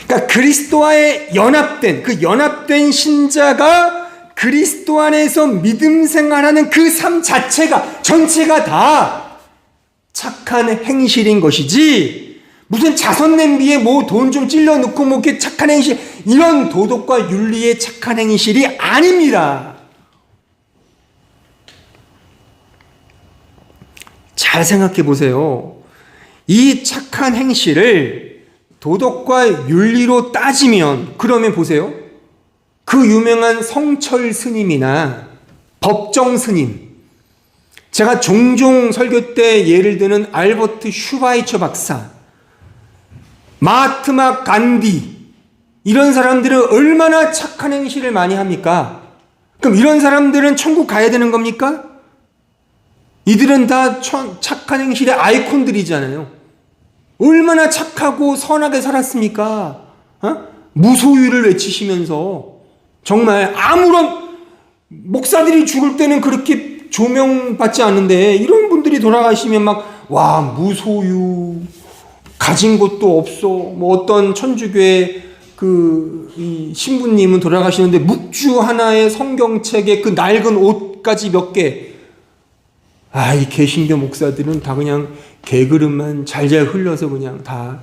그러니까 그리스도와의 연합된, 그 연합된 신자가 그리스도 안에서 믿음 생활하는 그 삶 자체가, 전체가 다 착한 행실인 것이지, 무슨 자선 냄비에 뭐 돈 좀 찔러 넣고 뭐 이렇게 착한 행실, 이런 도덕과 윤리의 착한 행실이 아닙니다. 잘 생각해 보세요. 이 착한 행실을 도덕과 윤리로 따지면, 그러면 보세요. 그 유명한 성철 스님이나 법정 스님, 제가 종종 설교 때 예를 드는 알버트 슈바이처 박사, 마하트마 간디, 이런 사람들은 얼마나 착한 행실을 많이 합니까? 그럼 이런 사람들은 천국 가야 되는 겁니까? 이들은 다 착한 행실의 아이콘들이잖아요. 얼마나 착하고 선하게 살았습니까? 무소유를 외치시면서, 정말 아무런, 목사들이 죽을 때는 그렇게 조명받지 않는데 이런 분들이 돌아가시면 막, 와, 무소유, 가진 것도 없어. 뭐 어떤 천주교의 이 신부님은 돌아가시는데 묵주 하나에 성경책에 그 낡은 옷까지 몇 개. 이 개신교 목사들은 다 그냥 개그릇만 잘잘 흘려서 그냥 다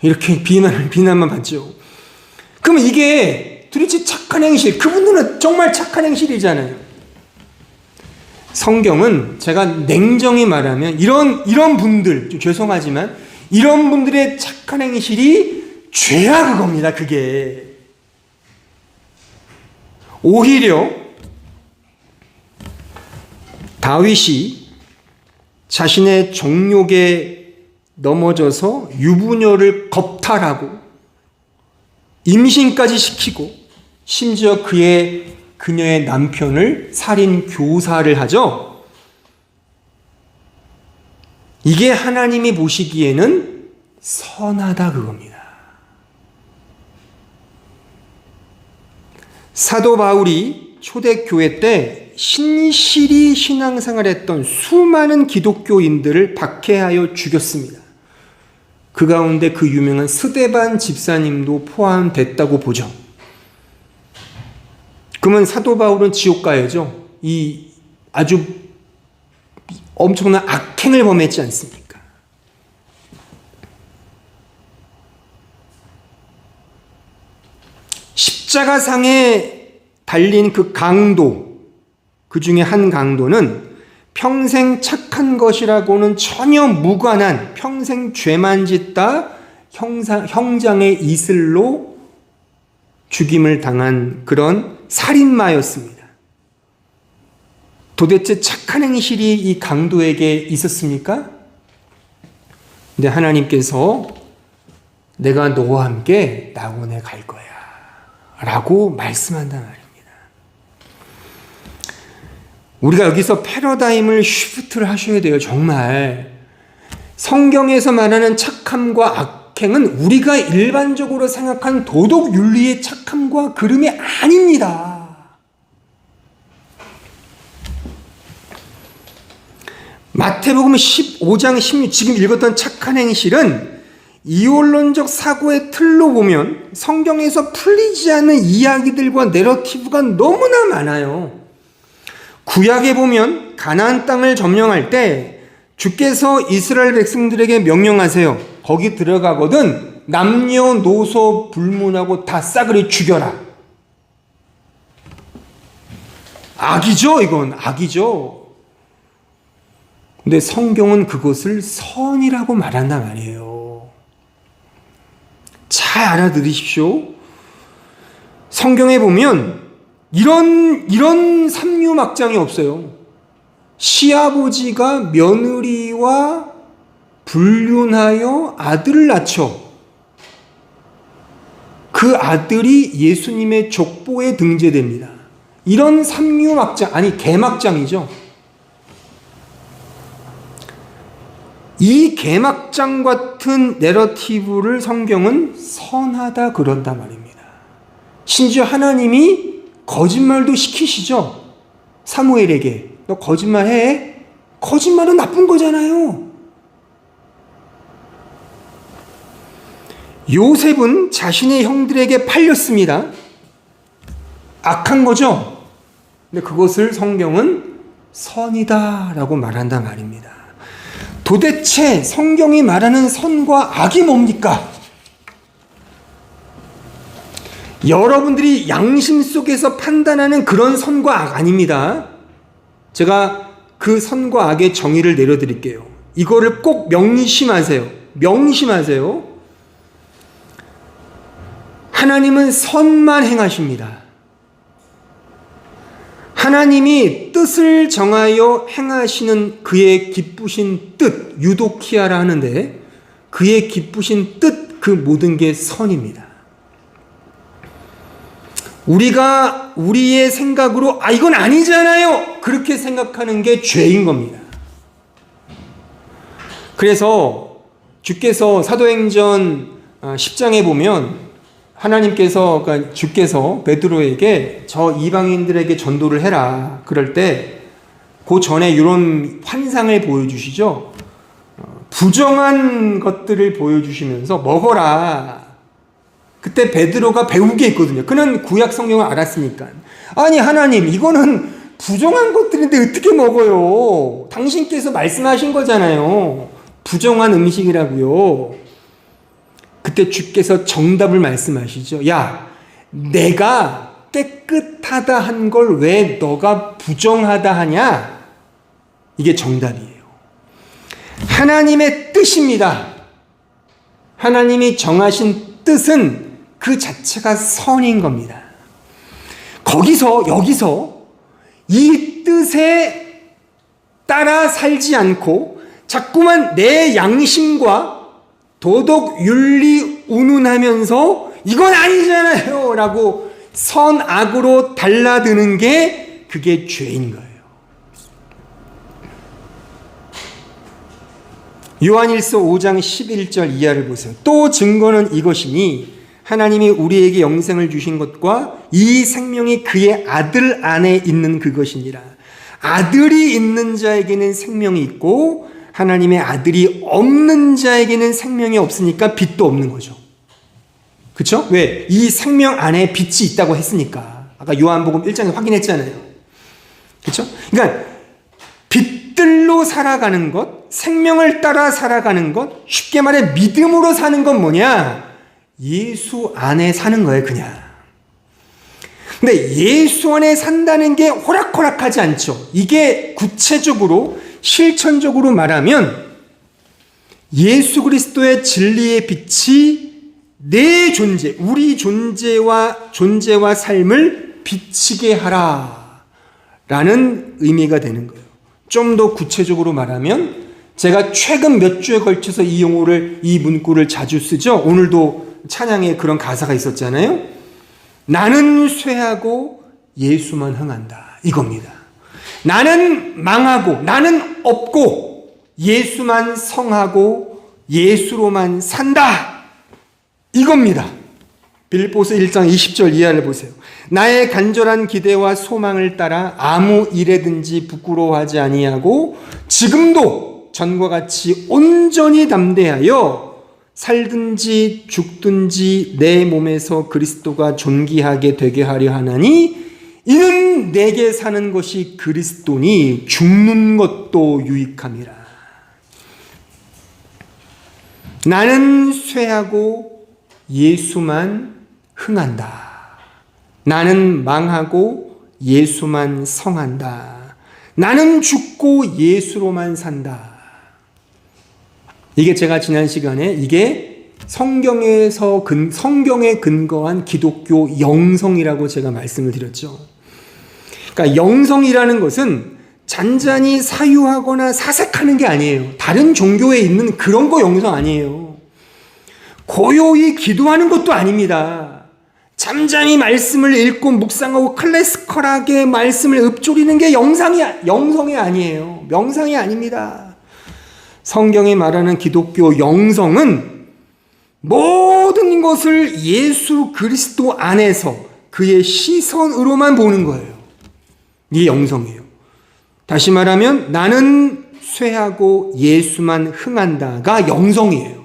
이렇게 비난만 받죠. 그러면 이게 도대체 착한 행실, 그분들은 정말 착한 행실이잖아요. 성경은 제가 냉정히 말하면 이런 분들, 좀 죄송하지만 이런 분들의 착한 행실이 죄야 그겁니다. 그게 오히려 다윗이 자신의 정욕에 넘어져서 유부녀를 겁탈하고 임신까지 시키고 심지어 그녀의 남편을 살인 교사를 하죠. 이게 하나님이 보시기에는 선하다 그겁니다. 사도 바울이 초대교회 때 신실히 신앙생활했던 수많은 기독교인들을 박해하여 죽였습니다. 그 가운데 그 유명한 스데반 집사님도 포함됐다고 보죠. 그러면 사도 바울은 지옥 가야죠. 이 아주 엄청난 악행을 범했지 않습니까? 십자가상에 달린 그 강도, 그 중에 한 강도는 평생 착한 것이라고는 전혀 무관한, 평생 죄만 짓다 형장의 이슬로 죽임을 당한 그런 살인마였습니다. 도대체 착한 행실이 이 강도에게 있었습니까? 근데 하나님께서 내가 너와 함께 낙원에 갈 거야 라고 말씀한단 말입니다. 우리가 여기서 패러다임을 쉬프트를 하셔야 돼요. 정말 성경에서 말하는 착함과 악행은 우리가 일반적으로 생각한 도덕 윤리의 착함과 그름이 아닙니다. 마태복음 15장 16, 지금 읽었던 착한 행실은 이원론적 사고의 틀로 보면 성경에서 풀리지 않는 이야기들과 내러티브가 너무나 많아요. 구약에 보면 가나안 땅을 점령할 때 주께서 이스라엘 백성들에게 명령하세요. 거기 들어가거든 남녀노소 불문하고 다 싸그리 죽여라. 악이죠, 이건 악이죠. 근데 성경은 그것을 선이라고 말한단 말이에요. 잘 알아들으십시오. 성경에 보면 이런 삼류막장이 없어요. 시아버지가 며느리와 불륜하여 아들을 낳죠. 그 아들이 예수님의 족보에 등재됩니다. 이런 삼류막장, 아니 개막장이죠. 이 개막장 같은 내러티브를 성경은 선하다 그런단 말입니다. 심지어 하나님이 거짓말도 시키시죠. 사무엘에게 너 거짓말해? 거짓말은 나쁜 거잖아요. 요셉은 자신의 형들에게 팔렸습니다. 악한 거죠. 근데 그것을 성경은 선이다라고 말한단 말입니다. 도대체 성경이 말하는 선과 악이 뭡니까? 여러분들이 양심 속에서 판단하는 그런 선과 악 아닙니다. 제가 그 선과 악의 정의를 내려드릴게요. 이거를 꼭 명심하세요. 명심하세요. 하나님은 선만 행하십니다. 하나님이 뜻을 정하여 행하시는 그의 기쁘신 뜻, 유도키아라 하는데 그의 기쁘신 뜻, 그 모든 게 선입니다. 우리가 우리의 생각으로 이건 아니잖아요. 그렇게 생각하는 게 죄인 겁니다. 그래서 주께서 사도행전 10장에 보면 하나님께서, 그러니까 주께서 베드로에게 저 이방인들에게 전도를 해라. 그럴 때 그 전에 이런 환상을 보여주시죠. 부정한 것들을 보여주시면서 먹어라. 그때 베드로가 배운 게 있거든요. 그는 구약 성경을 알았으니까. 아니 하나님, 이거는 부정한 것들인데 어떻게 먹어요? 당신께서 말씀하신 거잖아요. 부정한 음식이라고요. 그때 주께서 정답을 말씀하시죠. 야, 내가 깨끗하다 한 걸 왜 너가 부정하다 하냐? 이게 정답이에요. 하나님의 뜻입니다. 하나님이 정하신 뜻은 그 자체가 선인 겁니다. 여기서 이 뜻에 따라 살지 않고 자꾸만 내 양심과 도덕 윤리 운운하면서 이건 아니잖아요 라고 선악으로 달라드는 게 그게 죄인 거예요. 요한일서 5장 11절 이하를 보세요. 또 증거는 이것이니 하나님이 우리에게 영생을 주신 것과 이 생명이 그의 아들 안에 있는 그것이니라. 아들이 있는 자에게는 생명이 있고 하나님의 아들이 없는 자에게는 생명이 없으니까 빛도 없는 거죠. 그렇죠? 왜? 이 생명 안에 빛이 있다고 했으니까. 아까 요한복음 1장에 확인했잖아요. 그렇죠? 그러니까 빛 빛들로 살아가는 것, 생명을 따라 살아가는 것, 쉽게 말해 믿음으로 사는 건 뭐냐? 예수 안에 사는 거예요, 그냥. 근데 예수 안에 산다는 게 호락호락하지 않죠. 이게 구체적으로 실천적으로 말하면 예수 그리스도의 진리의 빛이 내 존재, 우리 존재와 삶을 비치게 하라 라는 의미가 되는 거예요. 좀 더 구체적으로 말하면 제가 최근 몇 주에 걸쳐서 이 용어를, 이 문구를 자주 쓰죠. 오늘도 찬양에 그런 가사가 있었잖아요. 나는 쇠하고 예수만 흥한다, 이겁니다. 나는 망하고 나는 없고 예수만 성하고 예수로만 산다, 이겁니다. 빌립보서 1장 20절 이하를 보세요. 나의 간절한 기대와 소망을 따라 아무 일에든지 부끄러워하지 아니하고 지금도 전과 같이 온전히 담대하여 살든지 죽든지 내 몸에서 그리스도가 존귀하게 되게 하려 하나니 이는 내게 사는 것이 그리스도니 죽는 것도 유익함이라. 나는 쇠하고 예수만 흥한다. 나는 망하고 예수만 성한다. 나는 죽고 예수로만 산다. 이게 제가 지난 시간에 이게 성경에 근거한 기독교 영성이라고 제가 말씀을 드렸죠. 그러니까 영성이라는 것은 잔잔히 사유하거나 사색하는 게 아니에요. 다른 종교에 있는 그런 거 영성 아니에요. 고요히 기도하는 것도 아닙니다. 잠잠히 말씀을 읽고 묵상하고 클래시컬하게 말씀을 읊조리는 게 영성이 아니에요. 명상이 아닙니다. 성경이 말하는 기독교 영성은 모든 것을 예수 그리스도 안에서 그의 시선으로만 보는 거예요. 이게 영성이에요. 다시 말하면 나는 쇠하고 예수만 흥한다가 영성이에요.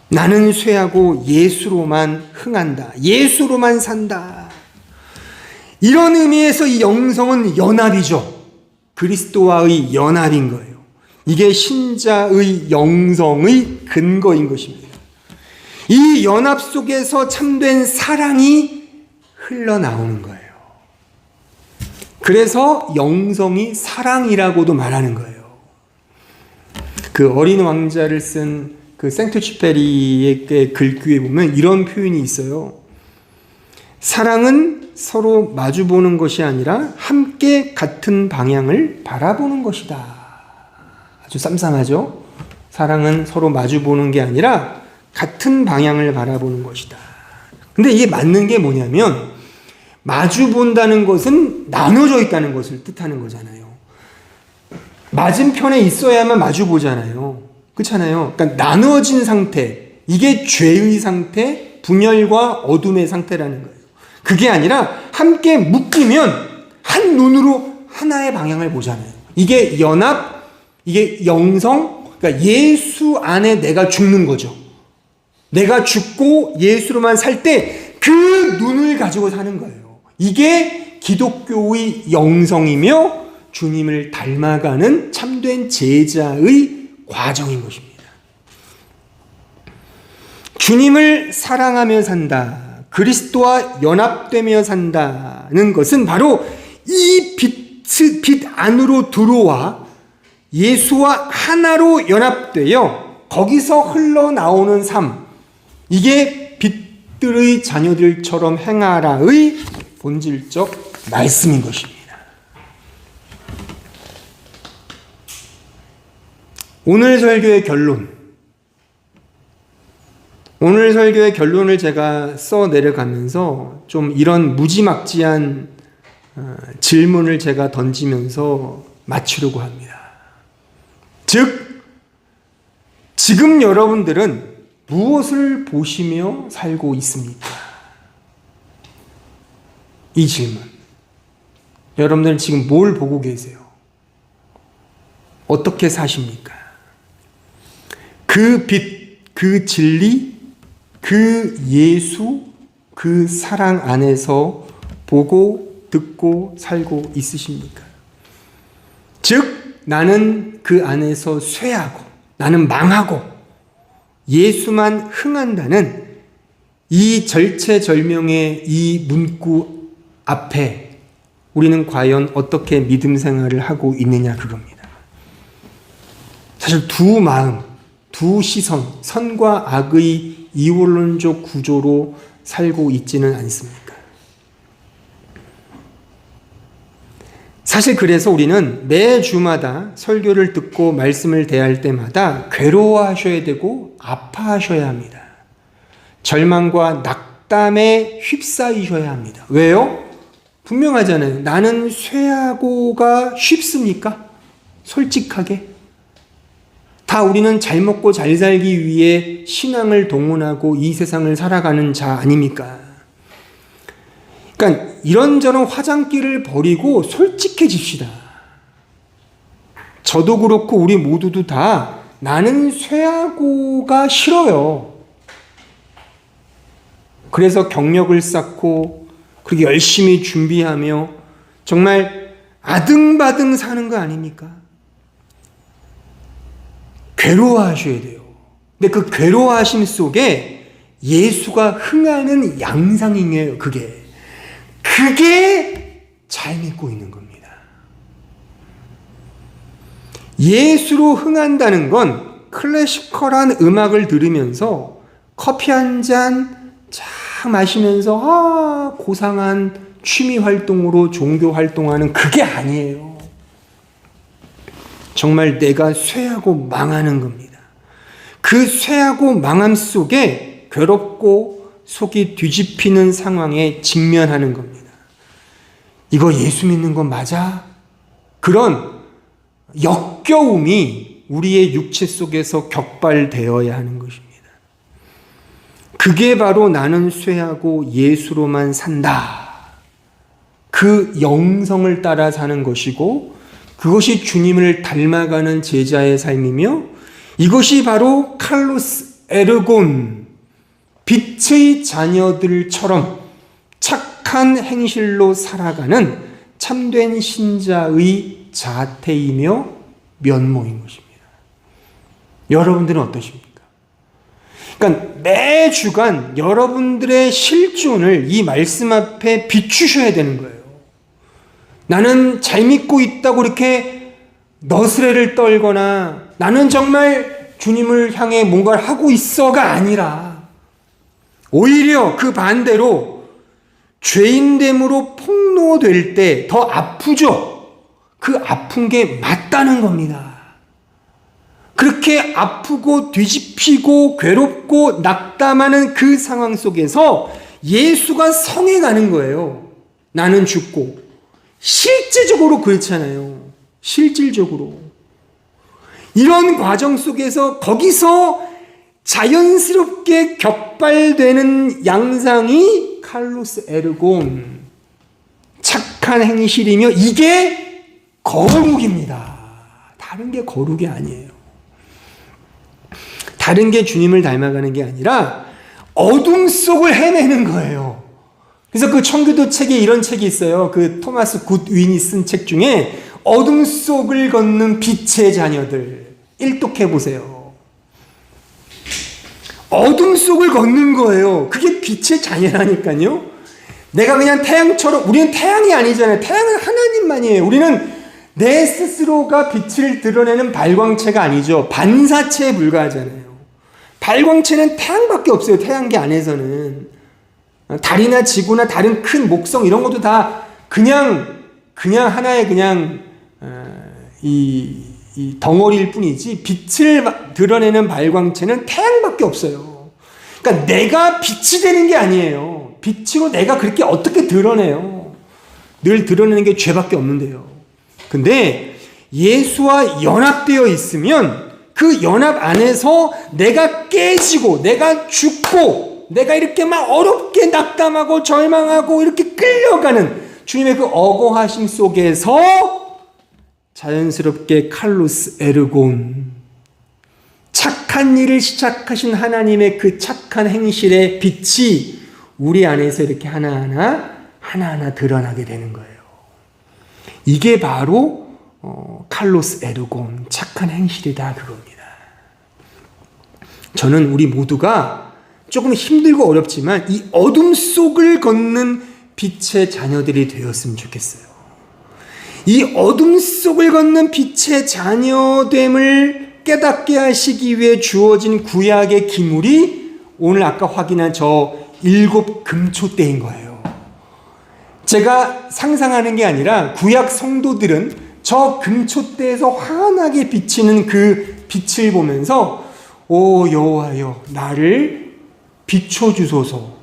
나는 쇠하고 예수로만 흥한다. 예수로만 산다. 이런 의미에서 이 영성은 연합이죠. 그리스도와의 연합인 거예요. 이게 신자의 영성의 근거인 것입니다. 이 연합 속에서 참된 사랑이 흘러나오는 거예요. 그래서 영성이 사랑이라고도 말하는 거예요. 그 어린 왕자를 쓴 그 생트쥐페리의 글귀에 보면 이런 표현이 있어요. 사랑은 서로 마주보는 것이 아니라 함께 같은 방향을 바라보는 것이다. 아주 쌈쌈하죠? 사랑은 서로 마주보는 게 아니라 같은 방향을 바라보는 것이다. 근데 이게 맞는 게 뭐냐면 마주본다는 것은 나눠져 있다는 것을 뜻하는 거잖아요. 맞은편에 있어야만 마주보잖아요. 그렇잖아요. 그러니까 나누어진 상태, 이게 죄의 상태, 분열과 어둠의 상태라는 거예요. 그게 아니라 함께 묶이면 한 눈으로 하나의 방향을 보잖아요. 이게 연합, 이게 영성, 그러니까 예수 안에 내가 죽는 거죠. 내가 죽고 예수로만 살 때 그 눈을 가지고 사는 거예요. 이게 기독교의 영성이며 주님을 닮아가는 참된 제자의 과정인 것입니다. 주님을 사랑하며 산다, 그리스도와 연합되며 산다는 것은 바로 이 빛 안으로 들어와 예수와 하나로 연합되어 거기서 흘러나오는 삶, 이게 빛들의 자녀들처럼 행하라의 본질적 말씀인 것입니다. 오늘 설교의 결론을 제가 써 내려가면서 좀 이런 무지막지한 질문을 제가 던지면서 맞추려고 합니다. 즉, 지금 여러분들은 무엇을 보시며 살고 있습니까? 이 질문. 여러분들은 지금 뭘 보고 계세요? 어떻게 사십니까? 그 빛, 그 진리, 그 예수, 그 사랑 안에서 보고 듣고 살고 있으십니까? 즉 나는 그 안에서 쇠하고 나는 망하고 예수만 흥한다는 이 절체절명의 이 문구 앞에 우리는 과연 어떻게 믿음 생활을 하고 있느냐 그겁니다. 사실 두 마음, 두 시선, 선과 악의 이원론적 구조로 살고 있지는 않습니까? 사실 그래서 우리는 매 주마다 설교를 듣고 말씀을 대할 때마다 괴로워하셔야 되고 아파하셔야 합니다. 절망과 낙담에 휩싸이셔야 합니다. 왜요? 분명하잖아요. 나는 쇠하고가 쉽습니까? 솔직하게. 다 우리는 잘 먹고 잘 살기 위해 신앙을 동원하고 이 세상을 살아가는 자 아닙니까? 그러니까 이런저런 화장기를 버리고 솔직해집시다. 저도 그렇고 우리 모두도 다 나는 쇠하고가 싫어요. 그래서 경력을 쌓고 그렇게 열심히 준비하며 정말 아등바등 사는 거 아닙니까? 괴로워하셔야 돼요. 근데 그 괴로워하심 속에 예수가 흥하는 양상이에요. 그게 잘 믿고 있는 겁니다. 예수로 흥한다는 건 클래시컬한 음악을 들으면서 커피 한 잔 쫙 마시면서 고상한 취미 활동으로 종교 활동하는 그게 아니에요. 정말 내가 쇠하고 망하는 겁니다. 그 쇠하고 망함 속에 괴롭고 속이 뒤집히는 상황에 직면하는 겁니다. 이거 예수 믿는 건 맞아? 그런 역겨움이 우리의 육체 속에서 격발되어야 하는 것입니다. 그게 바로 나는 쇠하고 예수로만 산다. 그 영성을 따라 사는 것이고 그것이 주님을 닮아가는 제자의 삶이며 이것이 바로 칼로스 에르곤 빛의 자녀들처럼 착한 행실로 살아가는 참된 신자의 자태이며 면모인 것입니다. 여러분들은 어떠십니까? 그러니까 매 주간 여러분들의 실존을 이 말씀 앞에 비추셔야 되는 거예요. 나는 잘 믿고 있다고 이렇게 너스레를 떨거나 나는 정말 주님을 향해 뭔가를 하고 있어가 아니라 오히려 그 반대로 죄인됨으로 폭로될 때 더 아프죠. 그 아픈 게 맞다는 겁니다. 그렇게 아프고 뒤집히고 괴롭고 낙담하는 그 상황 속에서 예수가 성해가는 거예요. 나는 죽고. 실제적으로 그렇잖아요. 실질적으로. 이런 과정 속에서 거기서 자연스럽게 격발되는 양상이 칼로스 에르곤 착한 행실이며 이게 거룩입니다. 다른 게 거룩이 아니에요. 다른 게 주님을 닮아가는 게 아니라 어둠 속을 헤매는 거예요. 그래서 그 청교도 책에 이런 책이 있어요. 그 토마스 굿윈이 쓴 책 중에 어둠 속을 걷는 빛의 자녀들 일독해 보세요. 어둠 속을 걷는 거예요. 그게 빛의 자녀라니까요. 내가 그냥 태양처럼 우리는 태양이 아니잖아요. 태양은 하나님만이에요. 우리는 내 스스로가 빛을 드러내는 발광체가 아니죠. 반사체에 불과하잖아요. 발광체는 태양밖에 없어요. 태양계 안에서는. 달이나 지구나 다른 큰 목성 이런 것도 다 그냥 하나의 이 덩어리일 뿐이지 빛을 드러내는 발광체는 태양밖에 없어요. 그러니까 내가 빛이 되는 게 아니에요. 빛으로 내가 그렇게 어떻게 드러내요? 늘 드러내는 게 죄밖에 없는데요. 근데 예수와 연합되어 있으면 그 연합 안에서 내가 깨지고 내가 죽고 내가 이렇게 막 어렵게 낙담하고 절망하고 이렇게 끌려가는 주님의 그 어거하심 속에서 자연스럽게 칼로스 에르곤 착한 일을 시작하신 하나님의 그 착한 행실의 빛이 우리 안에서 이렇게 하나하나 드러나게 되는 거예요. 이게 바로 칼로스 에르곤 착한 행실이다 그겁니다. 저는 우리 모두가 조금 힘들고 어렵지만 이 어둠 속을 걷는 빛의 자녀들이 되었으면 좋겠어요. 이 어둠 속을 걷는 빛의 자녀됨을 깨닫게 하시기 위해 주어진 구약의 기물이 오늘 아까 확인한 저 7 금초대인 거예요. 제가 상상하는 게 아니라 구약 성도들은 저 금초대에서 환하게 비치는 그 빛을 보면서 오 여호와여 나를 비춰주소서,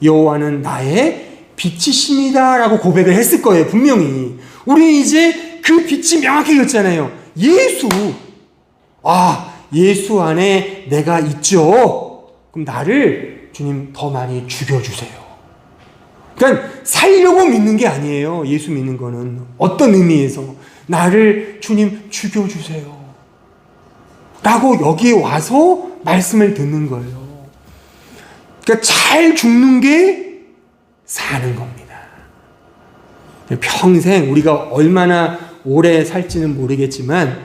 여호와는 나의 빛이십니다 라고 고백을 했을 거예요. 분명히 우리는 이제 그 빛이 명확히 있잖아요. 예수, 예수 안에 내가 있죠. 그럼 나를 주님 더 많이 죽여주세요. 그러니까 살려고 믿는 게 아니에요. 예수 믿는 거는 어떤 의미에서 나를 주님 죽여주세요 라고 여기 와서 말씀을 듣는 거예요. 그러니까 잘 죽는 게 사는 겁니다. 평생 우리가 얼마나 오래 살지는 모르겠지만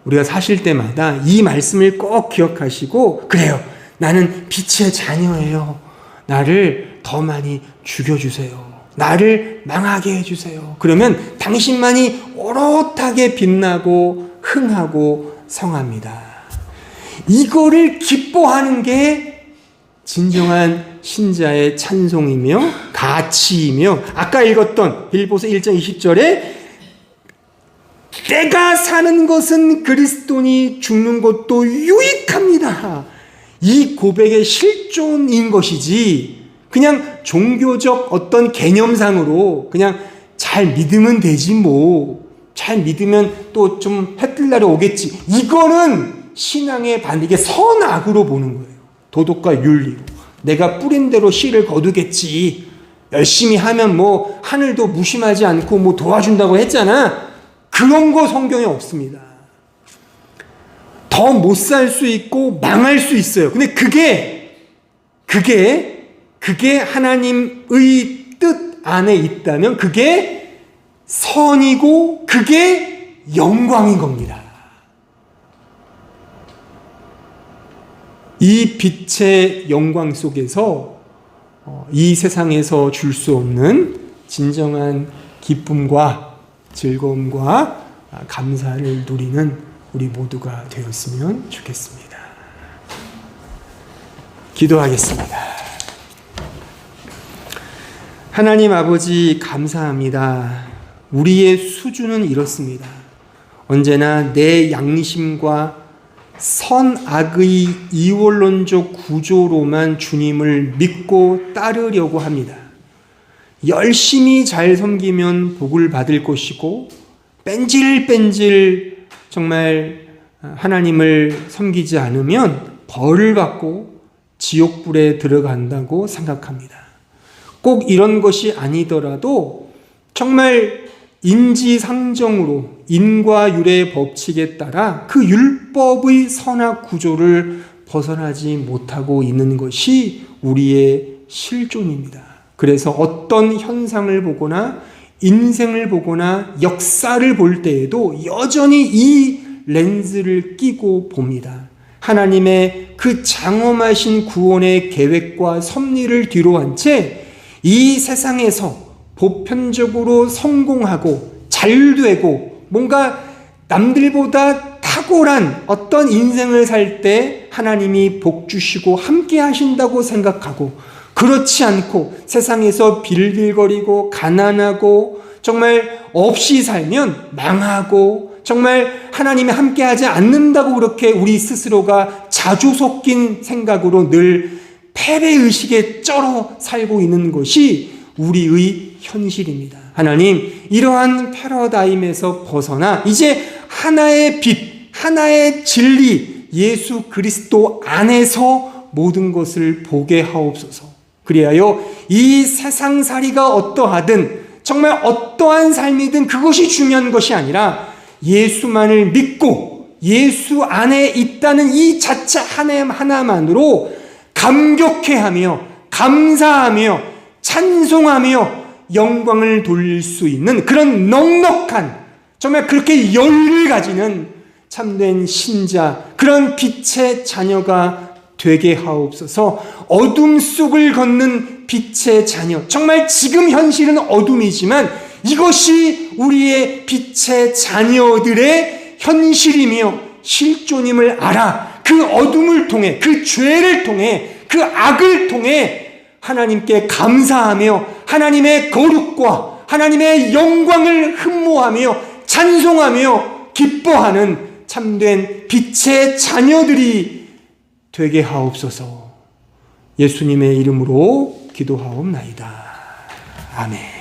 우리가 사실 때마다 이 말씀을 꼭 기억하시고 그래요. 나는 빛의 자녀예요. 나를 더 많이 죽여주세요. 나를 망하게 해주세요. 그러면 당신만이 오롯하게 빛나고 흥하고 성합니다. 이거를 기뻐하는 게 진정한 신자의 찬송이며 가치이며 아까 읽었던 빌보서 1장 20절에 내가 사는 것은 그리스도니 죽는 것도 유익합니다. 이 고백의 실존인 것이지 그냥 종교적 어떤 개념상으로 그냥 잘 믿으면 되지 뭐 잘 믿으면 또 좀 해뜰 날이 오겠지. 이거는 신앙의 반 이게 선악으로 보는 거예요. 도덕과 윤리로. 내가 뿌린 대로 씨를 거두겠지. 열심히 하면 뭐 하늘도 무심하지 않고 뭐 도와준다고 했잖아. 그런 거 성경에 없습니다. 더 못 살 수 있고 망할 수 있어요. 근데 그게 하나님의 뜻 안에 있다면 그게 선이고 그게 영광인 겁니다. 이 빛의 영광 속에서 이 세상에서 줄 수 없는 진정한 기쁨과 즐거움과 감사를 누리는 우리 모두가 되었으면 좋겠습니다. 기도하겠습니다. 하나님 아버지 감사합니다. 우리의 수준은 이렇습니다. 언제나 내 양심과 선악의 이원론적 구조로만 주님을 믿고 따르려고 합니다. 열심히 잘 섬기면 복을 받을 것이고 뺀질뺀질 정말 하나님을 섬기지 않으면 벌을 받고 지옥불에 들어간다고 생각합니다. 꼭 이런 것이 아니더라도 정말 인지상정으로 인과율의 법칙에 따라 그 율법의 선악 구조를 벗어나지 못하고 있는 것이 우리의 실존입니다. 그래서 어떤 현상을 보거나 인생을 보거나 역사를 볼 때에도 여전히 이 렌즈를 끼고 봅니다. 하나님의 그 장엄하신 구원의 계획과 섭리를 뒤로한 채 이 세상에서 보편적으로 성공하고 잘되고 뭔가 남들보다 탁월한 어떤 인생을 살 때 하나님이 복 주시고 함께 하신다고 생각하고 그렇지 않고 세상에서 빌빌거리고 가난하고 정말 없이 살면 망하고 정말 하나님이 함께하지 않는다고 그렇게 우리 스스로가 자주 섞인 생각으로 늘 패배의식에 쩔어 살고 있는 것이 우리의 현실입니다. 하나님, 이러한 패러다임에서 벗어나 이제 하나의 빛, 하나의 진리, 예수 그리스도 안에서 모든 것을 보게 하옵소서. 그리하여 이 세상살이가 어떠하든 정말 어떠한 삶이든 그것이 중요한 것이 아니라 예수만을 믿고 예수 안에 있다는 이 자체 하나만으로 감격해하며 감사하며 찬송하며 영광을 돌릴 수 있는 그런 넉넉한 정말 그렇게 열을 가지는 참된 신자, 그런 빛의 자녀가 되게 하옵소서. 어둠 속을 걷는 빛의 자녀, 정말 지금 현실은 어둠이지만 이것이 우리의 빛의 자녀들의 현실이며 실존임을 알아 그 어둠을 통해, 그 죄를 통해, 그 악을 통해 하나님께 감사하며 하나님의 거룩과 하나님의 영광을 흠모하며 찬송하며 기뻐하는 참된 빛의 자녀들이 되게 하옵소서. 예수님의 이름으로 기도하옵나이다. 아멘.